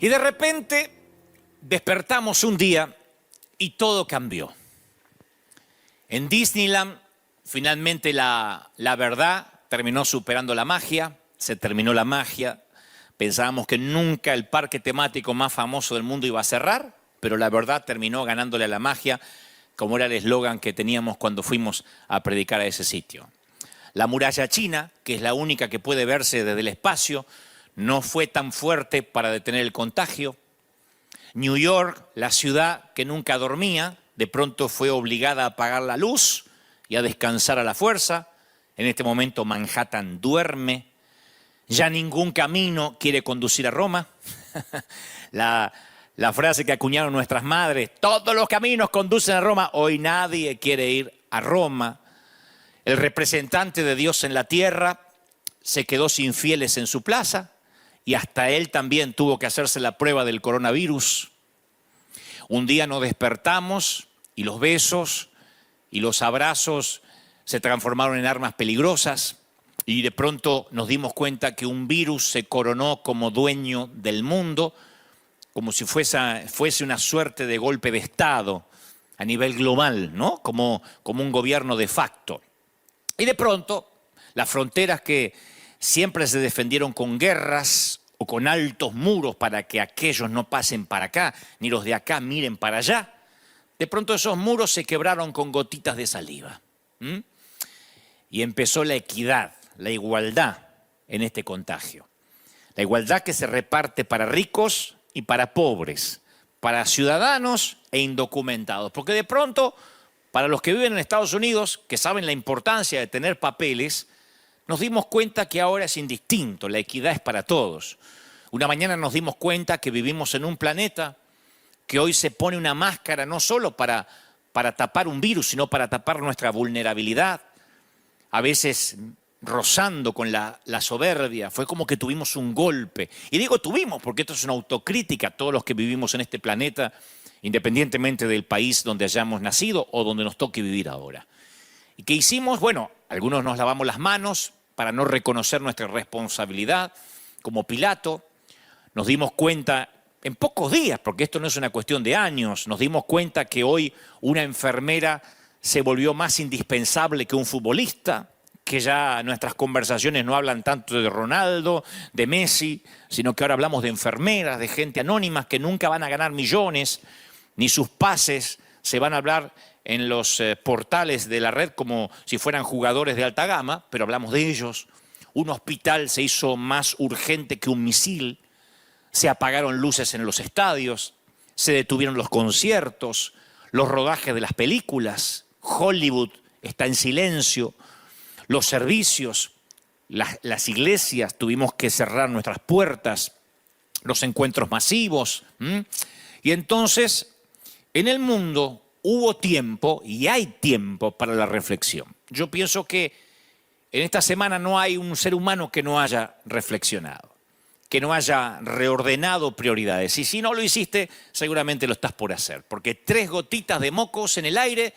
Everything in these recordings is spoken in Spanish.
Y de repente despertamos un día y todo cambió. En Disneyland, finalmente la verdad terminó superando la magia, se terminó la magia. Pensábamos que nunca el parque temático más famoso del mundo iba a cerrar, pero la verdad terminó ganándole a la magia, como era el eslogan que teníamos cuando fuimos a predicar a ese sitio. La muralla china, que es la única que puede verse desde el espacio, no fue tan fuerte para detener el contagio. New York, la ciudad que nunca dormía, de pronto fue obligada a apagar la luz y a descansar a la fuerza. En este momento Manhattan duerme. Ya ningún camino quiere conducir a Roma. La frase que acuñaron nuestras madres, todos los caminos conducen a Roma. Hoy nadie quiere ir a Roma. El representante de Dios en la tierra se quedó sin fieles en su plaza y hasta él también tuvo que hacerse la prueba del coronavirus. Un día nos despertamos y los besos y los abrazos se transformaron en armas peligrosas y de pronto nos dimos cuenta que un virus se coronó como dueño del mundo, como si fuese una suerte de golpe de Estado a nivel global, ¿no? Como un gobierno de facto. Y de pronto, las fronteras que siempre se defendieron con guerras o con altos muros para que aquellos no pasen para acá, ni los de acá miren para allá, de pronto esos muros se quebraron con gotitas de saliva. Y empezó la equidad, la igualdad en este contagio. La igualdad que se reparte para ricos y para pobres, para ciudadanos e indocumentados. Porque de pronto, para los que viven en Estados Unidos, que saben la importancia de tener papeles, nos dimos cuenta que ahora es indistinto, la equidad es para todos. Una mañana nos dimos cuenta que vivimos en un planeta que hoy se pone una máscara no solo para tapar un virus, sino para tapar nuestra vulnerabilidad, a veces rozando con la soberbia. Fue como que tuvimos un golpe. Y digo tuvimos porque esto es una autocrítica a todos los que vivimos en este planeta, independientemente del país donde hayamos nacido o donde nos toque vivir ahora. ¿Y qué hicimos? Bueno, algunos nos lavamos las manos para no reconocer nuestra responsabilidad, como Pilato. Nos dimos cuenta en pocos días, porque esto no es una cuestión de años, nos dimos cuenta que hoy una enfermera se volvió más indispensable que un futbolista, que ya nuestras conversaciones no hablan tanto de Ronaldo, de Messi, sino que ahora hablamos de enfermeras, de gente anónima que nunca van a ganar millones, ni sus pases se van a hablar en los portales de la red como si fueran jugadores de alta gama, pero hablamos de ellos. Un hospital se hizo más urgente que un misil, se apagaron luces en los estadios, se detuvieron los conciertos, los rodajes de las películas, Hollywood está en silencio, los servicios, las iglesias tuvimos que cerrar nuestras puertas, los encuentros masivos. Y entonces, en el mundo hubo tiempo y hay tiempo para la reflexión. Yo pienso que en esta semana no hay un ser humano que no haya reflexionado, que no haya reordenado prioridades. Y si no lo hiciste, seguramente lo estás por hacer. Porque 3 gotitas de mocos en el aire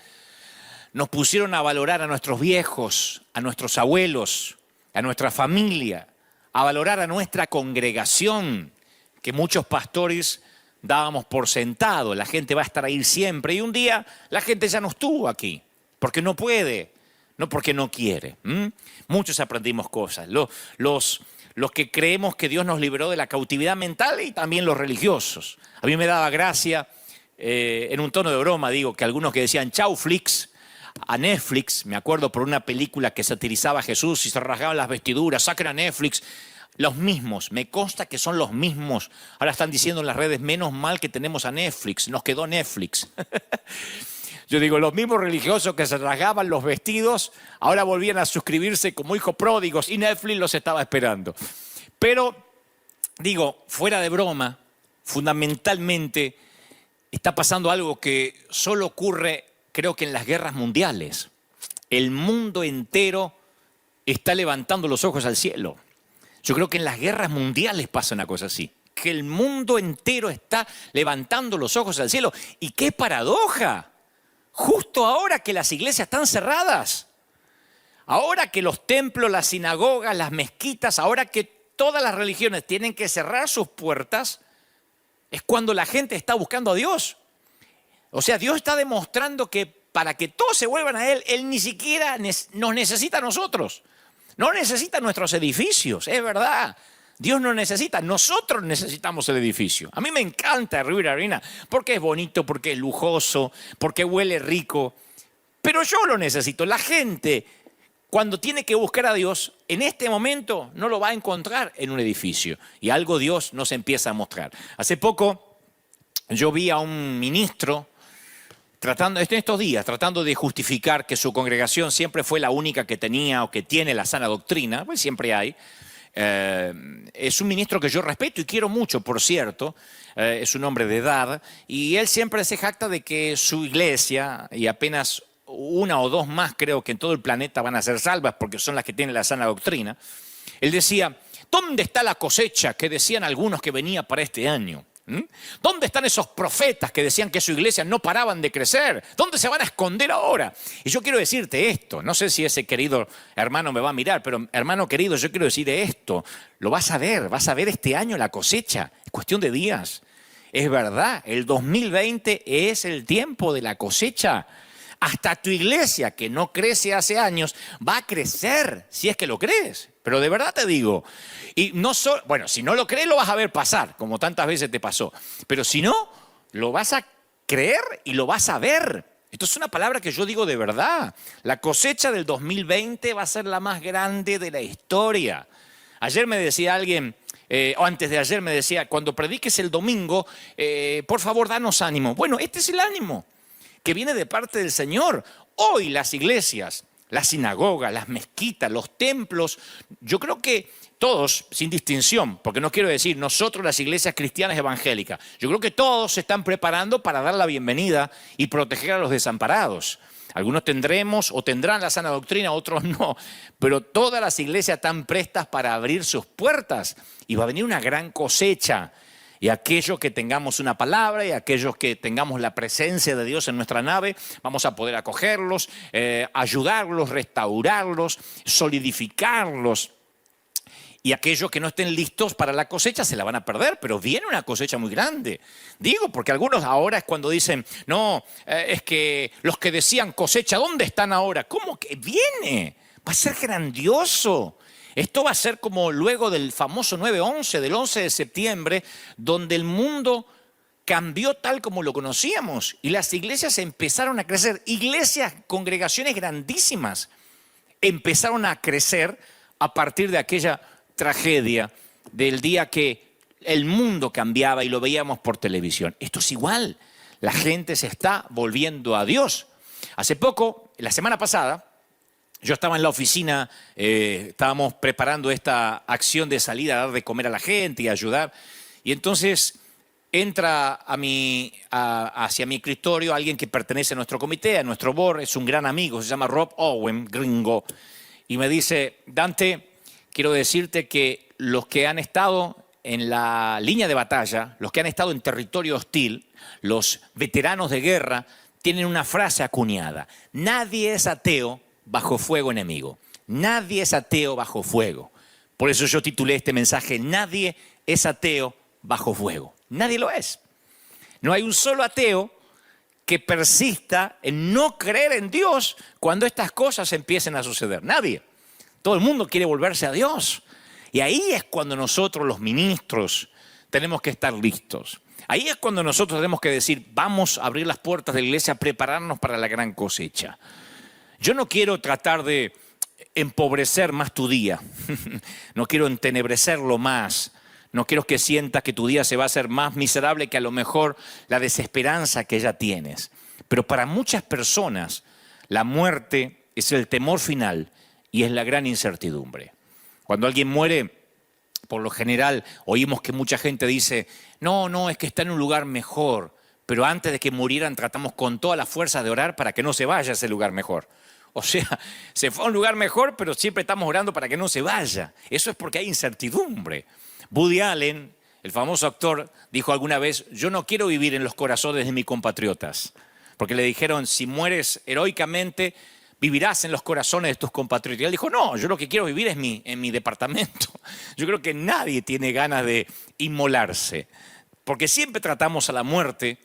nos pusieron a valorar a nuestros viejos, a nuestros abuelos, a nuestra familia, a valorar a nuestra congregación, que muchos pastores dábamos por sentado. La gente va a estar ahí siempre. Y un día la gente ya no estuvo aquí, porque no puede, no porque no quiere. Muchos aprendimos cosas. Los que creemos que Dios nos liberó de la cautividad mental y también los religiosos. A mí me daba gracia, en un tono de broma, digo, que algunos que decían chau Flix a Netflix, me acuerdo por una película que satirizaba a Jesús y se rasgaban las vestiduras, saquen a Netflix. Los mismos, me consta que son los mismos. Ahora están diciendo en las redes, menos mal que tenemos a Netflix, nos quedó Netflix. Yo digo, los mismos religiosos que se rasgaban los vestidos, ahora volvían a suscribirse como hijos pródigos y Netflix los estaba esperando. Pero, digo, fuera de broma, fundamentalmente está pasando algo que solo ocurre, creo que en las guerras mundiales. El mundo entero está levantando los ojos al cielo. Yo creo que en las guerras mundiales pasa una cosa así, que el mundo entero está levantando los ojos al cielo. ¡Y qué paradoja! Justo ahora que las iglesias están cerradas, ahora que los templos, las sinagogas, las mezquitas, ahora que todas las religiones tienen que cerrar sus puertas, Es cuando la gente está buscando a Dios. O sea, Dios está demostrando que para que todos se vuelvan a Él, Él ni siquiera nos necesita a nosotros. No necesita nuestros edificios, es verdad. Dios no necesita, nosotros necesitamos el edificio. A mí me encanta River Arena porque es bonito, porque es lujoso, porque huele rico. Pero yo lo necesito. La gente, cuando tiene que buscar a Dios, en este momento no lo va a encontrar en un edificio. Y algo Dios nos empieza a mostrar. Hace poco yo vi a un ministro en estos días, tratando de justificar que su congregación siempre fue la única que tenía o que tiene la sana doctrina, pues siempre hay. Es un ministro que yo respeto y quiero mucho, por cierto, es un hombre de edad, y él siempre se jacta de que su iglesia, y apenas una o dos más creo que en todo el planeta van a ser salvas porque son las que tienen la sana doctrina, él decía, ¿dónde está la cosecha que decían algunos que venía para este año? ¿Dónde están esos profetas que decían que su iglesia no paraban de crecer? ¿Dónde se van a esconder ahora? Y yo quiero decirte esto, no sé si ese querido hermano me va a mirar, pero hermano querido, yo quiero decir esto, lo vas a ver este año la cosecha, es cuestión de días. Es verdad, el 2020 es el tiempo de la cosecha. Hasta tu iglesia, que no crece hace años, va a crecer, si es que lo crees. Pero de verdad te digo, y no solo, bueno, si no lo crees lo vas a ver pasar, como tantas veces te pasó. Pero si no, lo vas a creer y lo vas a ver. Esto es una palabra que yo digo de verdad. La cosecha del 2020 va a ser la más grande de la historia. Ayer me decía alguien, o antes de ayer me decía, cuando prediques el domingo, por favor, danos ánimo. Bueno, este es el ánimo que viene de parte del Señor. Hoy las iglesias, las sinagogas, las mezquitas, los templos, yo creo que todos, sin distinción, porque no quiero decir nosotros las iglesias cristianas evangélicas, yo creo que todos se están preparando para dar la bienvenida y proteger a los desamparados. Algunos tendremos o tendrán la sana doctrina, otros no, pero todas las iglesias están prestas para abrir sus puertas y va a venir una gran cosecha. Y aquellos que tengamos una palabra y aquellos que tengamos la presencia de Dios en nuestra nave, vamos a poder acogerlos, ayudarlos, restaurarlos, solidificarlos. Y aquellos que no estén listos para la cosecha se la van a perder, pero viene una cosecha muy grande. Digo, porque algunos ahora es cuando dicen, no, es que los que decían cosecha, ¿dónde están ahora? ¿Cómo que viene? Va a ser grandioso. Esto va a ser como luego del famoso 9/11, del 11 de septiembre, donde el mundo cambió tal como lo conocíamos y las iglesias empezaron a crecer. Iglesias, congregaciones grandísimas empezaron a crecer a partir de aquella tragedia del día que el mundo cambiaba y lo veíamos por televisión. Esto es igual, la gente se está volviendo a Dios. Hace poco, la semana pasada, yo estaba en la oficina, estábamos preparando esta acción de salida a dar de comer a la gente y ayudar. Y entonces entra hacia mi escritorio alguien que pertenece a nuestro comité, a nuestro board, es un gran amigo, se llama Rob Owen, gringo. Y me dice, Dante, quiero decirte que los que han estado en la línea de batalla, los que han estado en territorio hostil, los veteranos de guerra, tienen una frase acuñada. Nadie es ateo bajo fuego enemigo. Nadie es ateo bajo fuego. Por eso yo titulé este mensaje, nadie es ateo bajo fuego. Nadie lo es. No hay un solo ateo que persista en no creer en Dios cuando estas cosas empiecen a suceder. Nadie. Todo el mundo quiere volverse a Dios. Y ahí es cuando nosotros, los ministros, tenemos que estar listos. Ahí es cuando nosotros tenemos que decir, vamos a abrir las puertas de la iglesia, prepararnos para la gran cosecha. Yo no quiero tratar de empobrecer más tu día, no quiero entenebrecerlo más, no quiero que sientas que tu día se va a hacer más miserable que a lo mejor la desesperanza que ya tienes. Pero para muchas personas la muerte es el temor final y es la gran incertidumbre. Cuando alguien muere, por lo general oímos que mucha gente dice, no, es que está en un lugar mejor, pero antes de que murieran tratamos con toda la fuerza de orar para que no se vaya a ese lugar mejor. O sea, se fue a un lugar mejor, pero siempre estamos orando para que no se vaya. Eso es porque hay incertidumbre. Woody Allen, el famoso actor, dijo alguna vez, yo no quiero vivir en los corazones de mis compatriotas. Porque le dijeron, si mueres heroicamente, vivirás en los corazones de tus compatriotas. Y él dijo, no, yo lo que quiero vivir es en mi departamento. Yo creo que nadie tiene ganas de inmolarse. Porque siempre tratamos a la muerte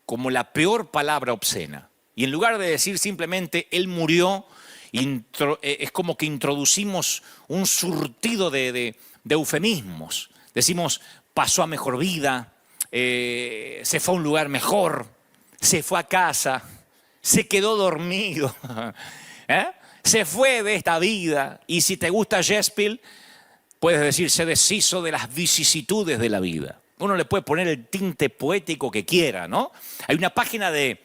como la peor palabra obscena. Y en lugar de decir simplemente Él murió, es como que introducimos un surtido de eufemismos. Decimos, pasó a mejor vida, se fue a un lugar mejor, se fue a casa, se quedó dormido, se fue de esta vida. Y si te gusta Shakespeare, puedes decir, se deshizo de las vicisitudes de la vida. Uno le puede poner el tinte poético que quiera, ¿no? Hay una página de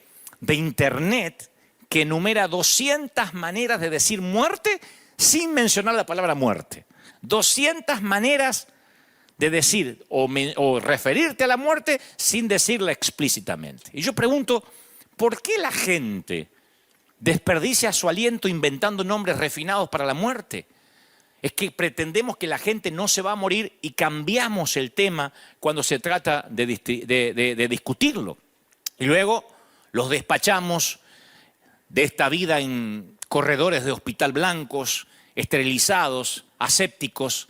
internet que enumera 200 maneras de decir muerte sin mencionar la palabra muerte. 200 maneras de decir o referirte a la muerte sin decirla explícitamente. Y yo pregunto, ¿por qué la gente desperdicia su aliento inventando nombres refinados para la muerte? Es que pretendemos que la gente no se va a morir y cambiamos el tema cuando se trata de discutirlo. Y luego los despachamos de esta vida en corredores de hospital blancos, esterilizados, asépticos,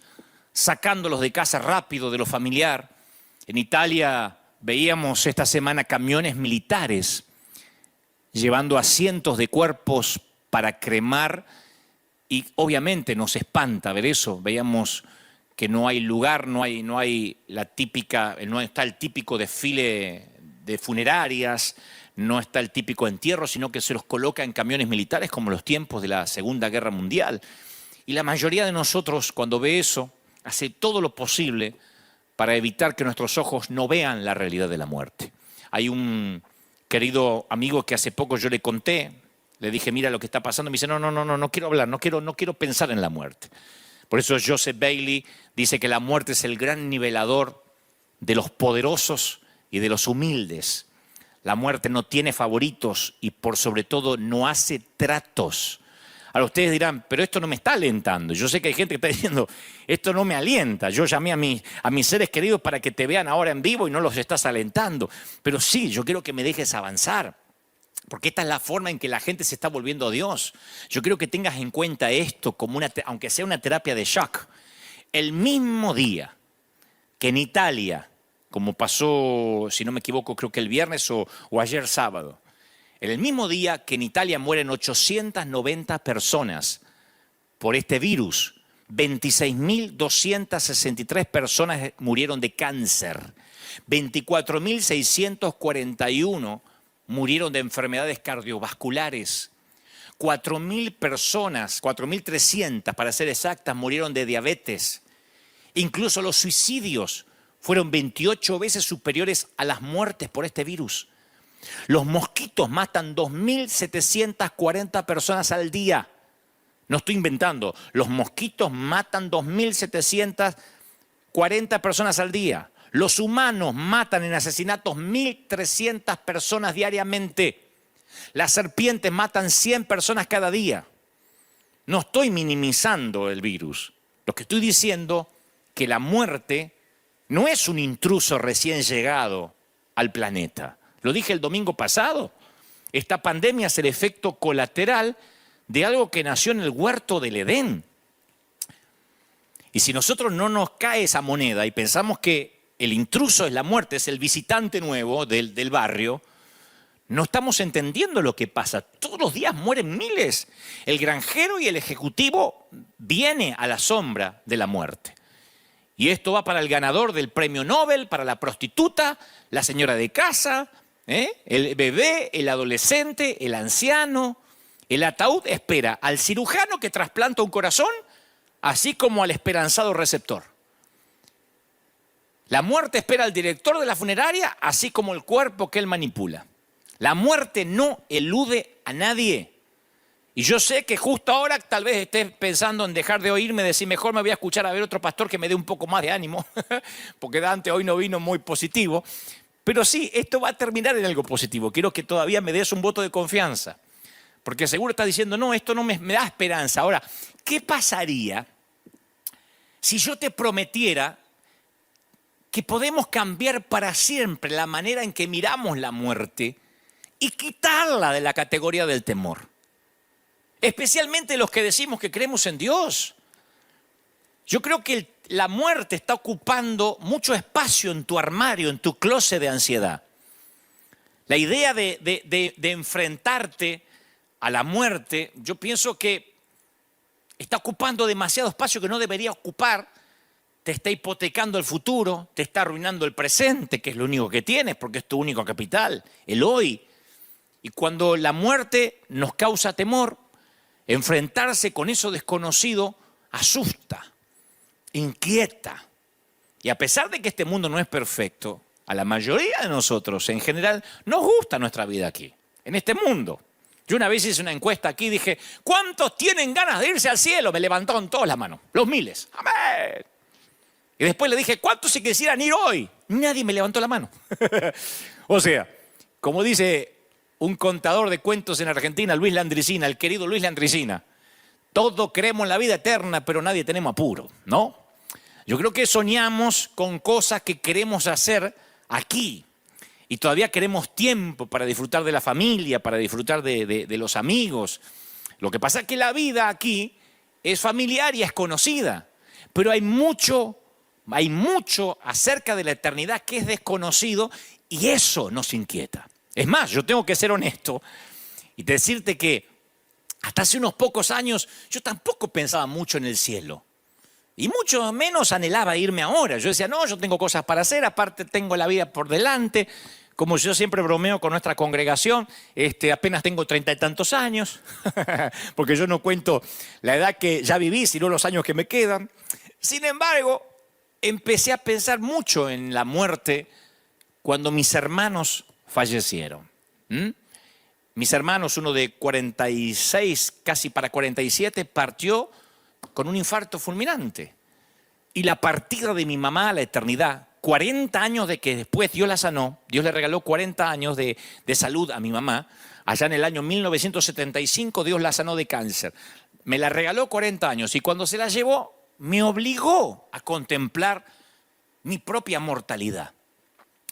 sacándolos de casa rápido, de lo familiar. En Italia veíamos esta semana camiones militares llevando a cientos de cuerpos para cremar. Y obviamente nos espanta ver eso. Veíamos que no hay lugar, no está el típico desfile de funerarias, no está el típico entierro, sino que se los coloca en camiones militares como en los tiempos de la Segunda Guerra Mundial. Y la mayoría de nosotros, cuando ve eso, hace todo lo posible para evitar que nuestros ojos no vean la realidad de la muerte. Hay un querido amigo que hace poco yo le conté. Le dije, mira lo que está pasando. Me dice, no quiero hablar, no quiero pensar en la muerte. Por eso Joseph Bailey dice que la muerte es el gran nivelador de los poderosos y de los humildes. La muerte no tiene favoritos y por sobre todo no hace tratos. Ahora ustedes dirán, pero esto no me está alentando. Yo sé que hay gente que está diciendo, esto no me alienta. Yo llamé a mis seres queridos para que te vean ahora en vivo y no los estás alentando. Pero sí, yo quiero que me dejes avanzar. Porque esta es la forma en que la gente se está volviendo a Dios. Yo quiero que tengas en cuenta esto como aunque sea una terapia de shock. El mismo día que en Italia, como pasó, si no me equivoco, creo que el viernes o ayer sábado, en el mismo día que en Italia mueren 890 personas por este virus, 26.263 personas murieron de cáncer, 24.641 murieron de enfermedades cardiovasculares. 4.000 personas, 4.300 para ser exactas, murieron de diabetes. Incluso los suicidios fueron 28 veces superiores a las muertes por este virus. Los mosquitos matan 2.740 personas al día. No estoy inventando. Los mosquitos matan 2.740 personas al día. Los humanos matan en asesinatos 1.300 personas diariamente. Las serpientes matan 100 personas cada día. No estoy minimizando el virus. Lo que estoy diciendo es que la muerte no es un intruso recién llegado al planeta. Lo dije el domingo pasado. Esta pandemia es el efecto colateral de algo que nació en el huerto del Edén. Y si nosotros no nos cae esa moneda y pensamos que el intruso es la muerte, es el visitante nuevo del barrio, no estamos entendiendo lo que pasa. Todos los días mueren miles. El granjero y el ejecutivo viene a la sombra de la muerte. Y esto va para el ganador del premio Nobel, para la prostituta, la señora de casa, el bebé, el adolescente, el anciano. El ataúd espera al cirujano que trasplanta un corazón, así como al esperanzado receptor. La muerte espera al director de la funeraria, así como el cuerpo que él manipula. La muerte no elude a nadie. Y yo sé que justo ahora tal vez estés pensando en dejar de oírme, decir mejor me voy a escuchar a ver otro pastor que me dé un poco más de ánimo, porque Dante hoy no vino muy positivo. Pero sí, esto va a terminar en algo positivo. Quiero que todavía me des un voto de confianza, porque seguro estás diciendo, no, esto no me da esperanza. Ahora, ¿qué pasaría si yo te prometiera que podemos cambiar para siempre la manera en que miramos la muerte y quitarla de la categoría del temor? Especialmente los que decimos que creemos en Dios. Yo creo que la muerte está ocupando mucho espacio en tu armario, en tu closet de ansiedad. La idea de enfrentarte a la muerte, yo pienso que está ocupando demasiado espacio que no debería ocupar, te está hipotecando el futuro, te está arruinando el presente, que es lo único que tienes, porque es tu único capital, el hoy. Y cuando la muerte nos causa temor, enfrentarse con eso desconocido asusta, inquieta. Y a pesar de que este mundo no es perfecto, a la mayoría de nosotros en general nos gusta nuestra vida aquí, en este mundo. Yo una vez hice una encuesta aquí y dije, ¿cuántos tienen ganas de irse al cielo? Me levantaron todas las manos, los miles. ¡Amén! Y después le dije, ¿cuántos se quisieran ir hoy? Nadie me levantó la mano. O sea, como dice un contador de cuentos en Argentina, Luis Landricina, el querido Luis Landricina, todos creemos en la vida eterna, pero nadie tenemos apuro, ¿no? Yo creo que soñamos con cosas que queremos hacer aquí. Y todavía queremos tiempo para disfrutar de la familia, para disfrutar de los amigos. Lo que pasa es que la vida aquí es familiar y es conocida. Pero hay mucho acerca de la eternidad que es desconocido y eso nos inquieta. Es más, yo tengo que ser honesto y decirte que hasta hace unos pocos años yo tampoco pensaba mucho en el cielo. Y mucho menos anhelaba irme ahora. Yo decía, no, yo tengo cosas para hacer, aparte tengo la vida por delante. Como yo siempre bromeo con nuestra congregación, apenas tengo 30 y tantos años, porque yo no cuento la edad que ya viví, sino los años que me quedan. Sin embargo, empecé a pensar mucho en la muerte cuando mis hermanos fallecieron. Mis hermanos, uno de 46, casi para 47, partió con un infarto fulminante. Y la partida de mi mamá a la eternidad, 40 años de que después Dios la sanó, Dios le regaló 40 años de salud a mi mamá. Allá en el año 1975 Dios la sanó de cáncer. Me la regaló 40 años y cuando se la llevó me obligó a contemplar mi propia mortalidad.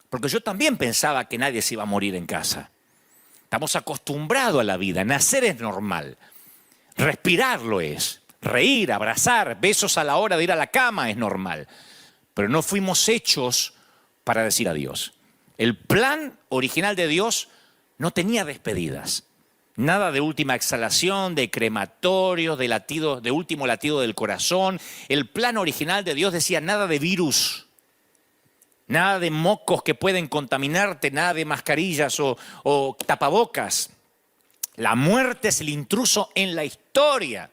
Porque yo también pensaba que nadie se iba a morir en casa. Estamos acostumbrados a la vida, nacer es normal, respirar lo es, reír, abrazar, besos a la hora de ir a la cama es normal. Pero no fuimos hechos para decir adiós. El plan original de Dios no tenía despedidas. Nada de última exhalación, de crematorio, de último latido del corazón. El plan original de Dios decía nada de virus, nada de mocos que pueden contaminarte, nada de mascarillas o tapabocas. La muerte es el intruso en la historia,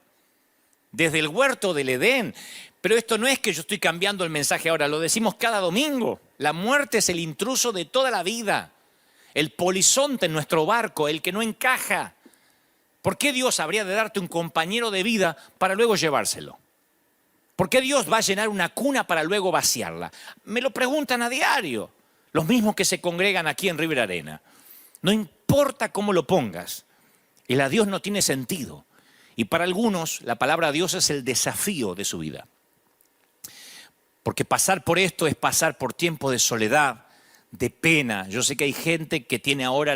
desde el huerto del Edén. Pero esto no es que yo estoy cambiando el mensaje ahora, lo decimos cada domingo. La muerte es el intruso de toda la vida, el polizonte en nuestro barco, el que no encaja. ¿Por qué Dios habría de darte un compañero de vida para luego llevárselo? ¿Por qué Dios va a llenar una cuna para luego vaciarla? Me lo preguntan a diario, los mismos que se congregan aquí en River Arena. No importa cómo lo pongas, el adiós no tiene sentido. Y para algunos la palabra Dios es el desafío de su vida. Porque pasar por esto es pasar por tiempo de soledad, de pena. Yo sé que hay gente que tiene ahora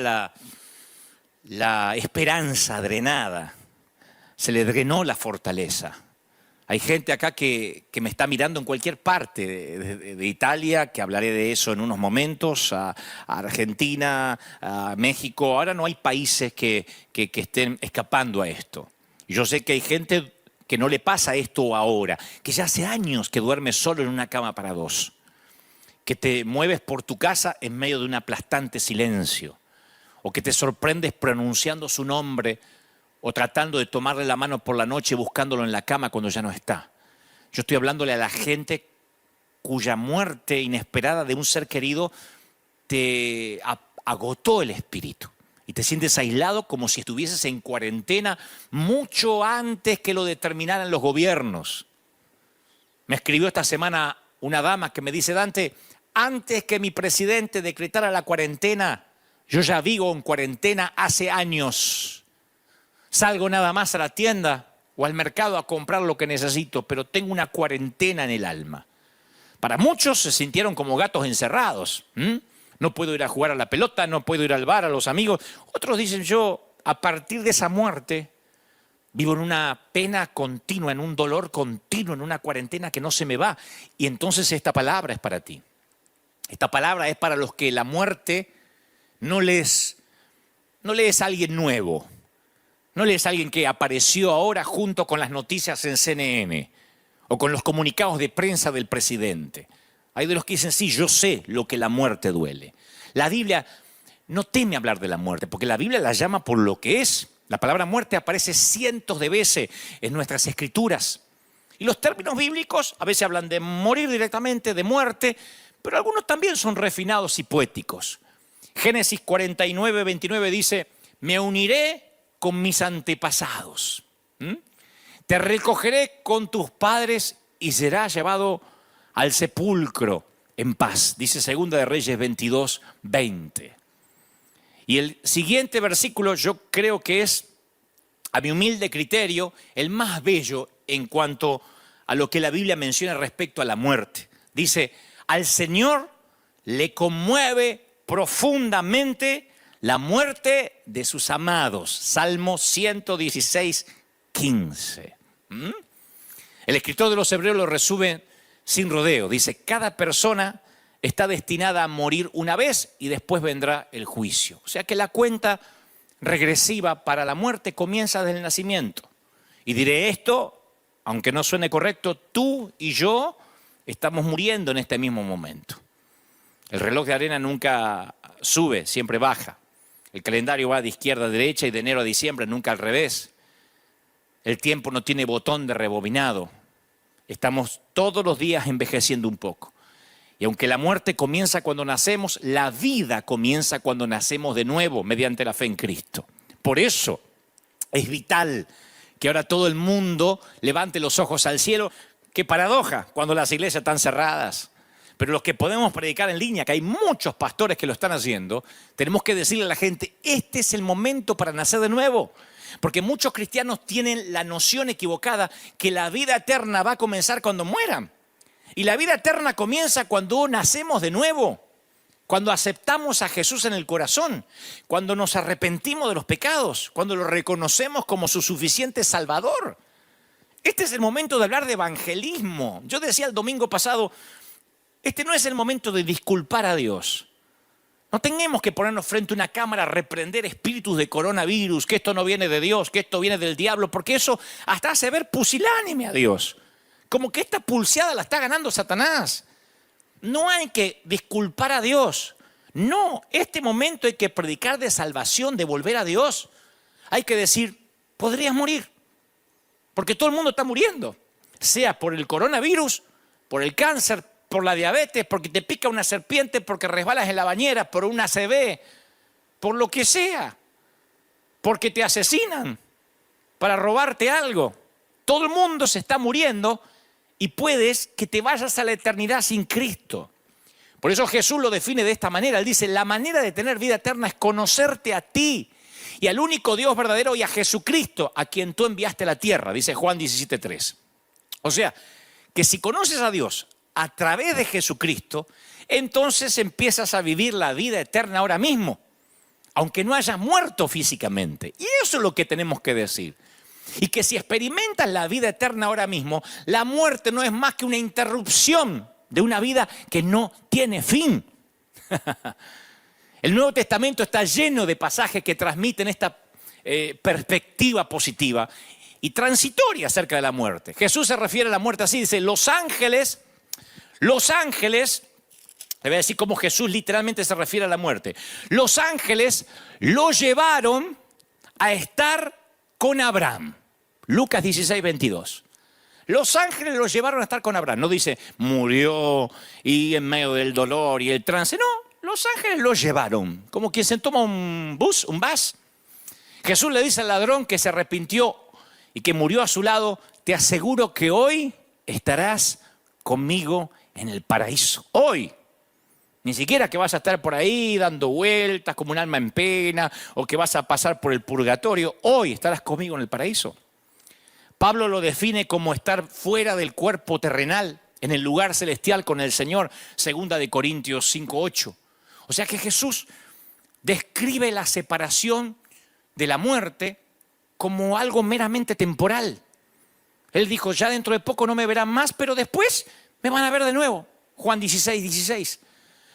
la esperanza drenada. Se le drenó la fortaleza. Hay gente acá que me está mirando en cualquier parte de Italia, que hablaré de eso en unos momentos, a Argentina, a México. Ahora no hay países que estén escapando a esto. Y yo sé que hay gente que no le pasa esto ahora, que ya hace años que duermes solo en una cama para dos, que te mueves por tu casa en medio de un aplastante silencio, o que te sorprendes pronunciando su nombre o tratando de tomarle la mano por la noche buscándolo en la cama cuando ya no está. Yo estoy hablándole a la gente cuya muerte inesperada de un ser querido te agotó el espíritu. Y te sientes aislado como si estuvieses en cuarentena mucho antes que lo determinaran los gobiernos. Me escribió esta semana una dama que me dice, Dante, antes que mi presidente decretara la cuarentena, yo ya vivo en cuarentena hace años. Salgo nada más a la tienda o al mercado a comprar lo que necesito, pero tengo una cuarentena en el alma. Para muchos se sintieron como gatos encerrados. No puedo ir a jugar a la pelota, no puedo ir al bar, a los amigos. Otros dicen, yo a partir de esa muerte Vivo en una pena continua, en un dolor continuo, en una cuarentena que no se me va. Y entonces esta palabra es para ti. Esta palabra es para los que la muerte no les es alguien nuevo. No le es alguien que apareció ahora junto con las noticias en CNN o con los comunicados de prensa del presidente. Hay de los que dicen, sí, yo sé lo que la muerte duele. La Biblia no teme hablar de la muerte, porque la Biblia la llama por lo que es. La palabra muerte aparece cientos de veces en nuestras escrituras. Y los términos bíblicos a veces hablan de morir directamente, de muerte, pero algunos también son refinados y poéticos. Génesis 49, 29 dice, me uniré con mis antepasados. Te recogeré con tus padres y serás llevado al sepulcro en paz. Dice 2 de Reyes 22, 20. Y el siguiente versículo yo creo que es, a mi humilde criterio, el más bello en cuanto a lo que la Biblia menciona respecto a la muerte. Dice, al Señor le conmueve profundamente la muerte de sus amados. Salmo 116, 15. El escritor de los Hebreos lo resume sin rodeo. Dice, cada persona está destinada a morir una vez y después vendrá el juicio. O sea que la cuenta regresiva para la muerte comienza desde el nacimiento. Y diré esto, aunque no suene correcto, tú y yo estamos muriendo en este mismo momento. El reloj de arena nunca sube, siempre baja. El calendario va de izquierda a derecha y de enero a diciembre, nunca al revés. El tiempo no tiene botón de rebobinado. Estamos todos los días envejeciendo un poco. Y aunque la muerte comienza cuando nacemos, la vida comienza cuando nacemos de nuevo mediante la fe en Cristo. Por eso es vital que ahora todo el mundo levante los ojos al cielo. Qué paradoja cuando las iglesias están cerradas. Pero los que podemos predicar en línea, que hay muchos pastores que lo están haciendo, tenemos que decirle a la gente, este es el momento para nacer de nuevo. Porque muchos cristianos tienen la noción equivocada que la vida eterna va a comenzar cuando mueran. Y la vida eterna comienza cuando nacemos de nuevo, cuando aceptamos a Jesús en el corazón, cuando nos arrepentimos de los pecados, cuando lo reconocemos como su suficiente Salvador. Este es el momento de hablar de evangelismo. Yo decía el domingo pasado, este no es el momento de disculpar a Dios. No tenemos que ponernos frente a una cámara a reprender espíritus de coronavirus, que esto no viene de Dios, que esto viene del diablo, porque eso hasta hace ver pusilánime a Dios. Como que esta pulseada la está ganando Satanás. No hay que disculpar a Dios. No, este momento hay que predicar de salvación, de volver a Dios. Hay que decir, podrías morir. Porque todo el mundo está muriendo. Sea por el coronavirus, por el cáncer, por la diabetes, porque te pica una serpiente, porque resbalas en la bañera, por una ACV, por lo que sea. Porque te asesinan para robarte algo. Todo el mundo se está muriendo. Y puedes que te vayas a la eternidad sin Cristo. Por eso Jesús lo define de esta manera. Él dice, la manera de tener vida eterna es conocerte a ti y al único Dios verdadero y a Jesucristo, a quien tú enviaste a la tierra, dice Juan 17:3. O sea, que si conoces a Dios a través de Jesucristo, entonces empiezas a vivir la vida eterna ahora mismo, aunque no hayas muerto físicamente. Y eso es lo que tenemos que decir. Y que si experimentas la vida eterna ahora mismo, la muerte no es más que una interrupción de una vida que no tiene fin. El Nuevo Testamento está lleno de pasajes que transmiten esta perspectiva positiva y transitoria acerca de la muerte. Jesús se refiere a la muerte así, dice, los ángeles, le voy a decir cómo Jesús literalmente se refiere a la muerte. Los ángeles lo llevaron a estar con Abraham. Lucas 16, 22. Los ángeles lo llevaron a estar con Abraham. No dice, murió y en medio del dolor y el trance. No, los ángeles lo llevaron. Como quien se toma un bus. Jesús le dice al ladrón que se arrepintió y que murió a su lado, te aseguro que hoy estarás conmigo en el paraíso. Hoy. Ni siquiera que vas a estar por ahí dando vueltas como un alma en pena o que vas a pasar por el purgatorio. Hoy estarás conmigo en el paraíso. Pablo lo define como estar fuera del cuerpo terrenal, en el lugar celestial con el Señor, 2 de Corintios 5:8. O sea que Jesús describe la separación de la muerte como algo meramente temporal. Él dijo, ya dentro de poco no me verán más, pero después me van a ver de nuevo. Juan 16, 16.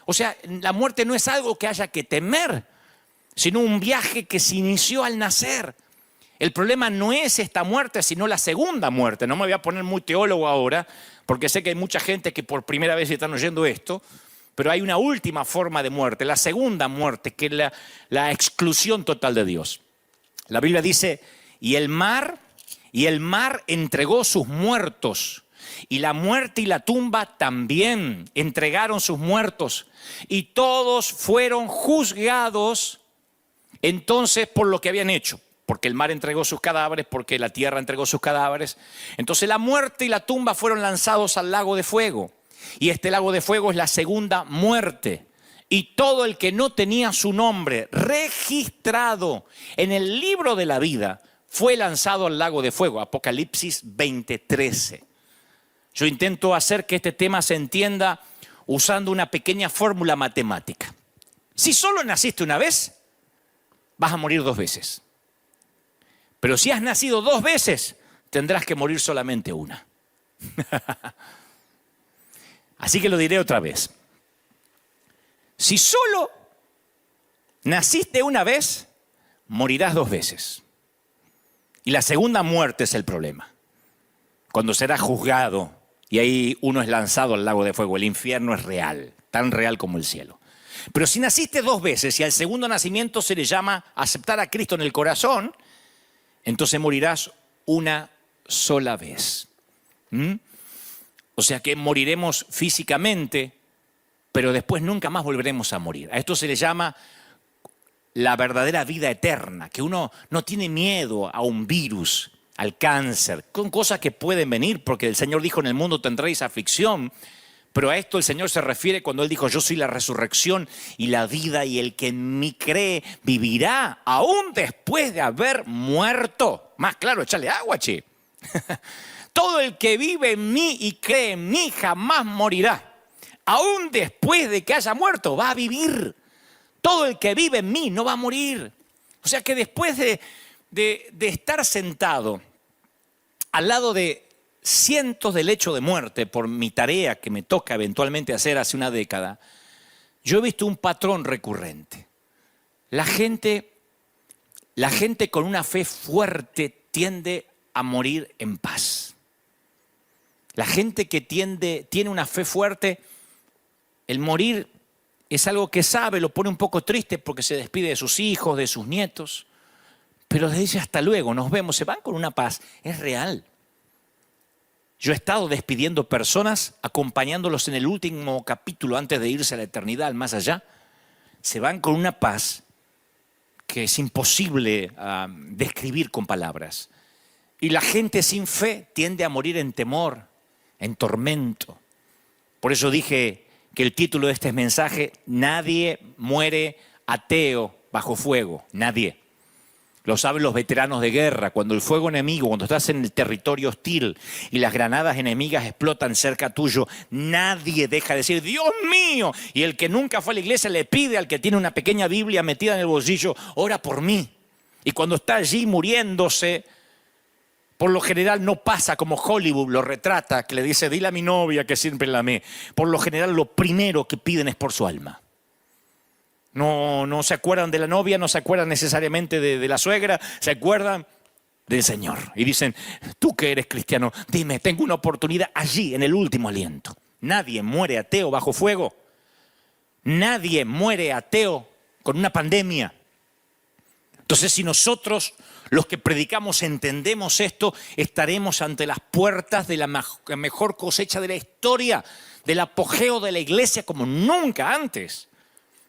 O sea, la muerte no es algo que haya que temer, sino un viaje que se inició al nacer. El problema no es esta muerte, sino la segunda muerte. No me voy a poner muy teólogo ahora, porque sé que hay mucha gente que por primera vez están oyendo esto, pero hay una última forma de muerte, la segunda muerte, que es la exclusión total de Dios. La Biblia dice, y el mar entregó sus muertos, y la muerte y la tumba también entregaron sus muertos, y todos fueron juzgados entonces por lo que habían hecho. Porque el mar entregó sus cadáveres, porque la tierra entregó sus cadáveres. Entonces la muerte y la tumba fueron lanzados al lago de fuego. Y este lago de fuego es la segunda muerte. Y todo el que no tenía su nombre registrado en el libro de la vida fue lanzado al lago de fuego. Apocalipsis 20:13. Yo intento hacer que este tema se entienda usando una pequeña fórmula matemática. Si solo naciste una vez, vas a morir 2 veces. Pero si has nacido 2 veces, tendrás que morir solamente una. Así que lo diré otra vez. Si solo naciste una vez, morirás 2 veces. Y la segunda muerte es el problema. Cuando serás juzgado y ahí uno es lanzado al lago de fuego. El infierno es real, tan real como el cielo. Pero si naciste 2 veces y al segundo nacimiento se le llama aceptar a Cristo en el corazón, entonces morirás una sola vez. O sea que moriremos físicamente, pero después nunca más volveremos a morir. A esto se le llama la verdadera vida eterna, que uno no tiene miedo a un virus, al cáncer, con cosas que pueden venir, porque el Señor dijo, en el mundo tendréis aflicción. Pero a esto el Señor se refiere cuando Él dijo, yo soy la resurrección y la vida, y el que en mí cree vivirá aún después de haber muerto. Más claro, échale agua, che. Todo el que vive en mí y cree en mí jamás morirá. Aún después de que haya muerto, va a vivir. Todo el que vive en mí no va a morir. O sea que después de estar sentado al lado de cientos de lechos de muerte por mi tarea que me toca eventualmente hacer hace una década, yo he visto un patrón recurrente. La gente con una fe fuerte tiende a morir en paz. La gente que tiene una fe fuerte, el morir es algo que sabe, lo pone un poco triste porque se despide de sus hijos, de sus nietos, pero les dice hasta luego, nos vemos, se van con una paz, es real. Yo he estado despidiendo personas, acompañándolos en el último capítulo antes de irse a la eternidad, al más allá. Se van con una paz que es imposible describir con palabras. Y la gente sin fe tiende a morir en temor, en tormento. Por eso dije que el título de este mensaje, nadie muere ateo bajo fuego, nadie. Lo saben los veteranos de guerra, cuando el fuego enemigo, cuando estás en el territorio hostil y las granadas enemigas explotan cerca tuyo, nadie deja de decir, Dios mío. Y el que nunca fue a la iglesia le pide al que tiene una pequeña Biblia metida en el bolsillo, ora por mí. Y cuando está allí muriéndose, por lo general no pasa como Hollywood lo retrata, que le dice, dile a mi novia que siempre la amé. Por lo general lo primero que piden es por su alma. No se acuerdan de la novia, no se acuerdan necesariamente de la suegra, se acuerdan del Señor. Y dicen, tú que eres cristiano, dime, tengo una oportunidad allí en el último aliento. Nadie muere ateo bajo fuego. Nadie muere ateo con una pandemia. Entonces, si nosotros, los que predicamos, entendemos esto, estaremos ante las puertas de la mejor cosecha de la historia, del apogeo de la iglesia como nunca antes.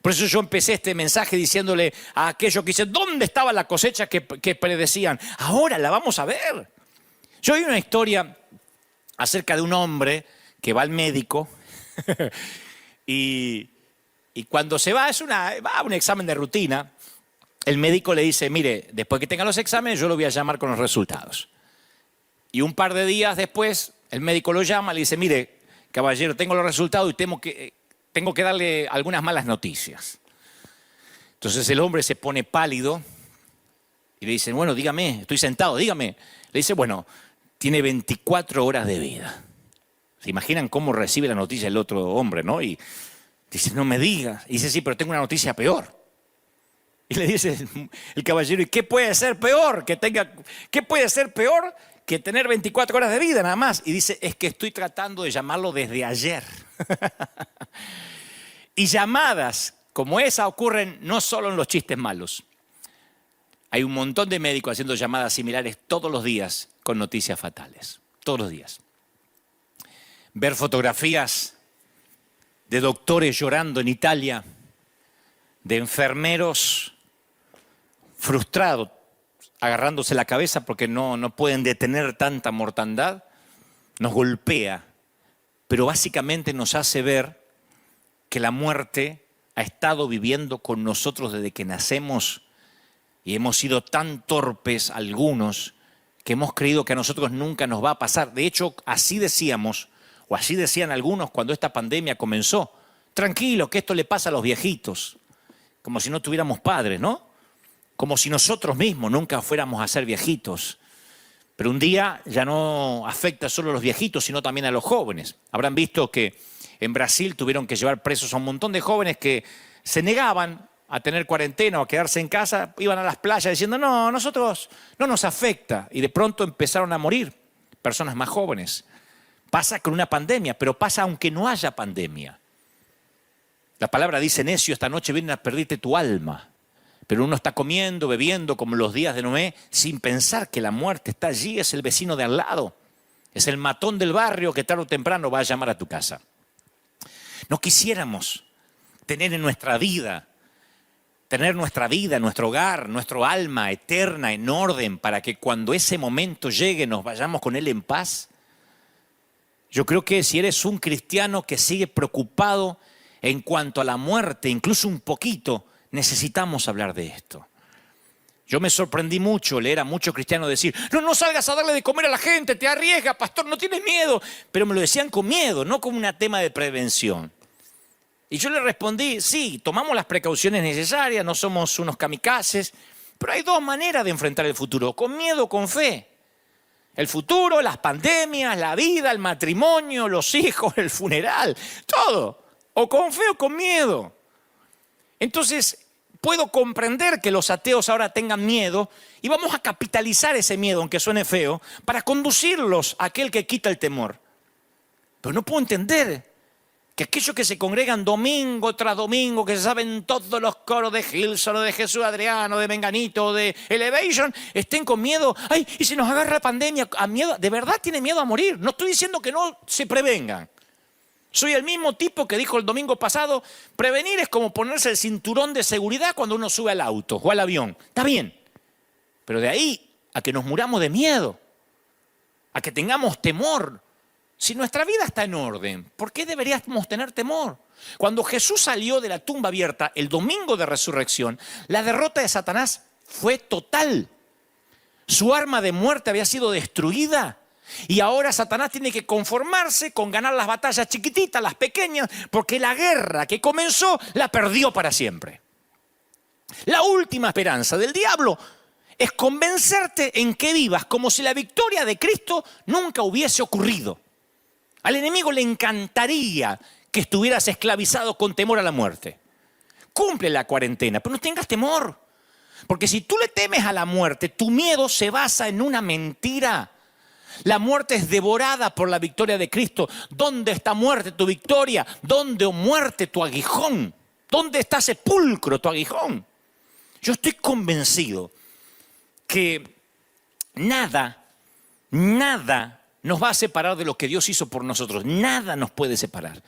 Por eso yo empecé este mensaje diciéndole a aquellos que dicen, ¿dónde estaba la cosecha que predecían? Ahora la vamos a ver. Yo oí una historia acerca de un hombre que va al médico y cuando se va, va a un examen de rutina, el médico le dice, mire, después que tenga los exámenes yo lo voy a llamar con los resultados. Y un par de días después el médico lo llama y le dice, mire, caballero, tengo los resultados y tengo que darle algunas malas noticias. Entonces el hombre se pone pálido Y le dicen, bueno, dígame, estoy sentado, dígame. Le dice, bueno, tiene 24 horas de vida. ¿Se imaginan cómo recibe la noticia el otro hombre, no? Y dice, no me digas. Y dice, sí, pero tengo una noticia peor. Y le dice el caballero, ¿y qué puede ser peor? ¿Qué puede ser peor que tener 24 horas de vida nada más? Y dice, es que estoy tratando de llamarlo desde ayer. Y llamadas como esa ocurren no solo en los chistes malos. Hay un montón de médicos haciendo llamadas similares todos los días con noticias fatales. Todos los días. Ver fotografías de doctores llorando en Italia, de enfermeros frustrados, agarrándose la cabeza porque no pueden detener tanta mortandad, nos golpea, pero básicamente nos hace ver que la muerte ha estado viviendo con nosotros desde que nacemos y hemos sido tan torpes algunos que hemos creído que a nosotros nunca nos va a pasar. De hecho, así decíamos, o así decían algunos cuando esta pandemia comenzó. Tranquilo, que esto le pasa a los viejitos. Como si no tuviéramos padres, ¿no? Como si nosotros mismos nunca fuéramos a ser viejitos. Pero un día ya no afecta solo a los viejitos, sino también a los jóvenes. Habrán visto que en Brasil tuvieron que llevar presos a un montón de jóvenes que se negaban a tener cuarentena o a quedarse en casa, iban a las playas diciendo, no, nosotros no nos afecta. Y de pronto empezaron a morir personas más jóvenes. Pasa con una pandemia, pero pasa aunque no haya pandemia. La palabra dice, necio, esta noche vienen a perderte tu alma. Pero uno está comiendo, bebiendo, como los días de Noé, sin pensar que la muerte está allí, es el vecino de al lado. Es el matón del barrio que tarde o temprano va a llamar a tu casa. No quisiéramos tener nuestra vida, nuestro hogar, nuestro alma eterna en orden para que cuando ese momento llegue nos vayamos con él en paz. Yo creo que si eres un cristiano que sigue preocupado en cuanto a la muerte, incluso un poquito, necesitamos hablar de esto. Yo me sorprendí mucho leer a muchos cristianos decir, no salgas a darle de comer a la gente, te arriesgas, pastor, no tienes miedo. Pero me lo decían con miedo, no como un tema de prevención. Y yo le respondí, sí, tomamos las precauciones necesarias, no somos unos kamikazes, pero hay dos maneras de enfrentar el futuro, con miedo o con fe. El futuro, las pandemias, la vida, el matrimonio, los hijos, el funeral, todo. O con fe o con miedo. Entonces, puedo comprender que los ateos ahora tengan miedo y vamos a capitalizar ese miedo, aunque suene feo, para conducirlos a aquel que quita el temor. Pero no puedo entender que aquellos que se congregan domingo tras domingo, que se saben todos los coros de Hillsong, de Jesús Adriano, de Menganito, de Elevation, estén con miedo. Ay, y si nos agarra la pandemia, a miedo, de verdad tiene miedo a morir. No estoy diciendo que no se prevengan. Soy el mismo tipo que dijo el domingo pasado, prevenir es como ponerse el cinturón de seguridad cuando uno sube al auto o al avión. Está bien, pero de ahí a que nos muramos de miedo, a que tengamos temor. Si nuestra vida está en orden, ¿por qué deberíamos tener temor? Cuando Jesús salió de la tumba abierta el domingo de resurrección, la derrota de Satanás fue total. Su arma de muerte había sido destruida. Y ahora Satanás tiene que conformarse con ganar las batallas chiquititas, las pequeñas, porque la guerra que comenzó la perdió para siempre. La última esperanza del diablo es convencerte en que vivas como si la victoria de Cristo nunca hubiese ocurrido. Al enemigo le encantaría que estuvieras esclavizado con temor a la muerte. Cumple la cuarentena, pero no tengas temor. Porque si tú le temes a la muerte, tu miedo se basa en una mentira. La muerte es devorada por la victoria de Cristo. ¿Dónde está muerte tu victoria? ¿Dónde, oh muerte, tu aguijón? ¿Dónde está sepulcro, tu aguijón? Yo estoy convencido que nada nos va a separar de lo que Dios hizo por nosotros. Nada nos puede separar.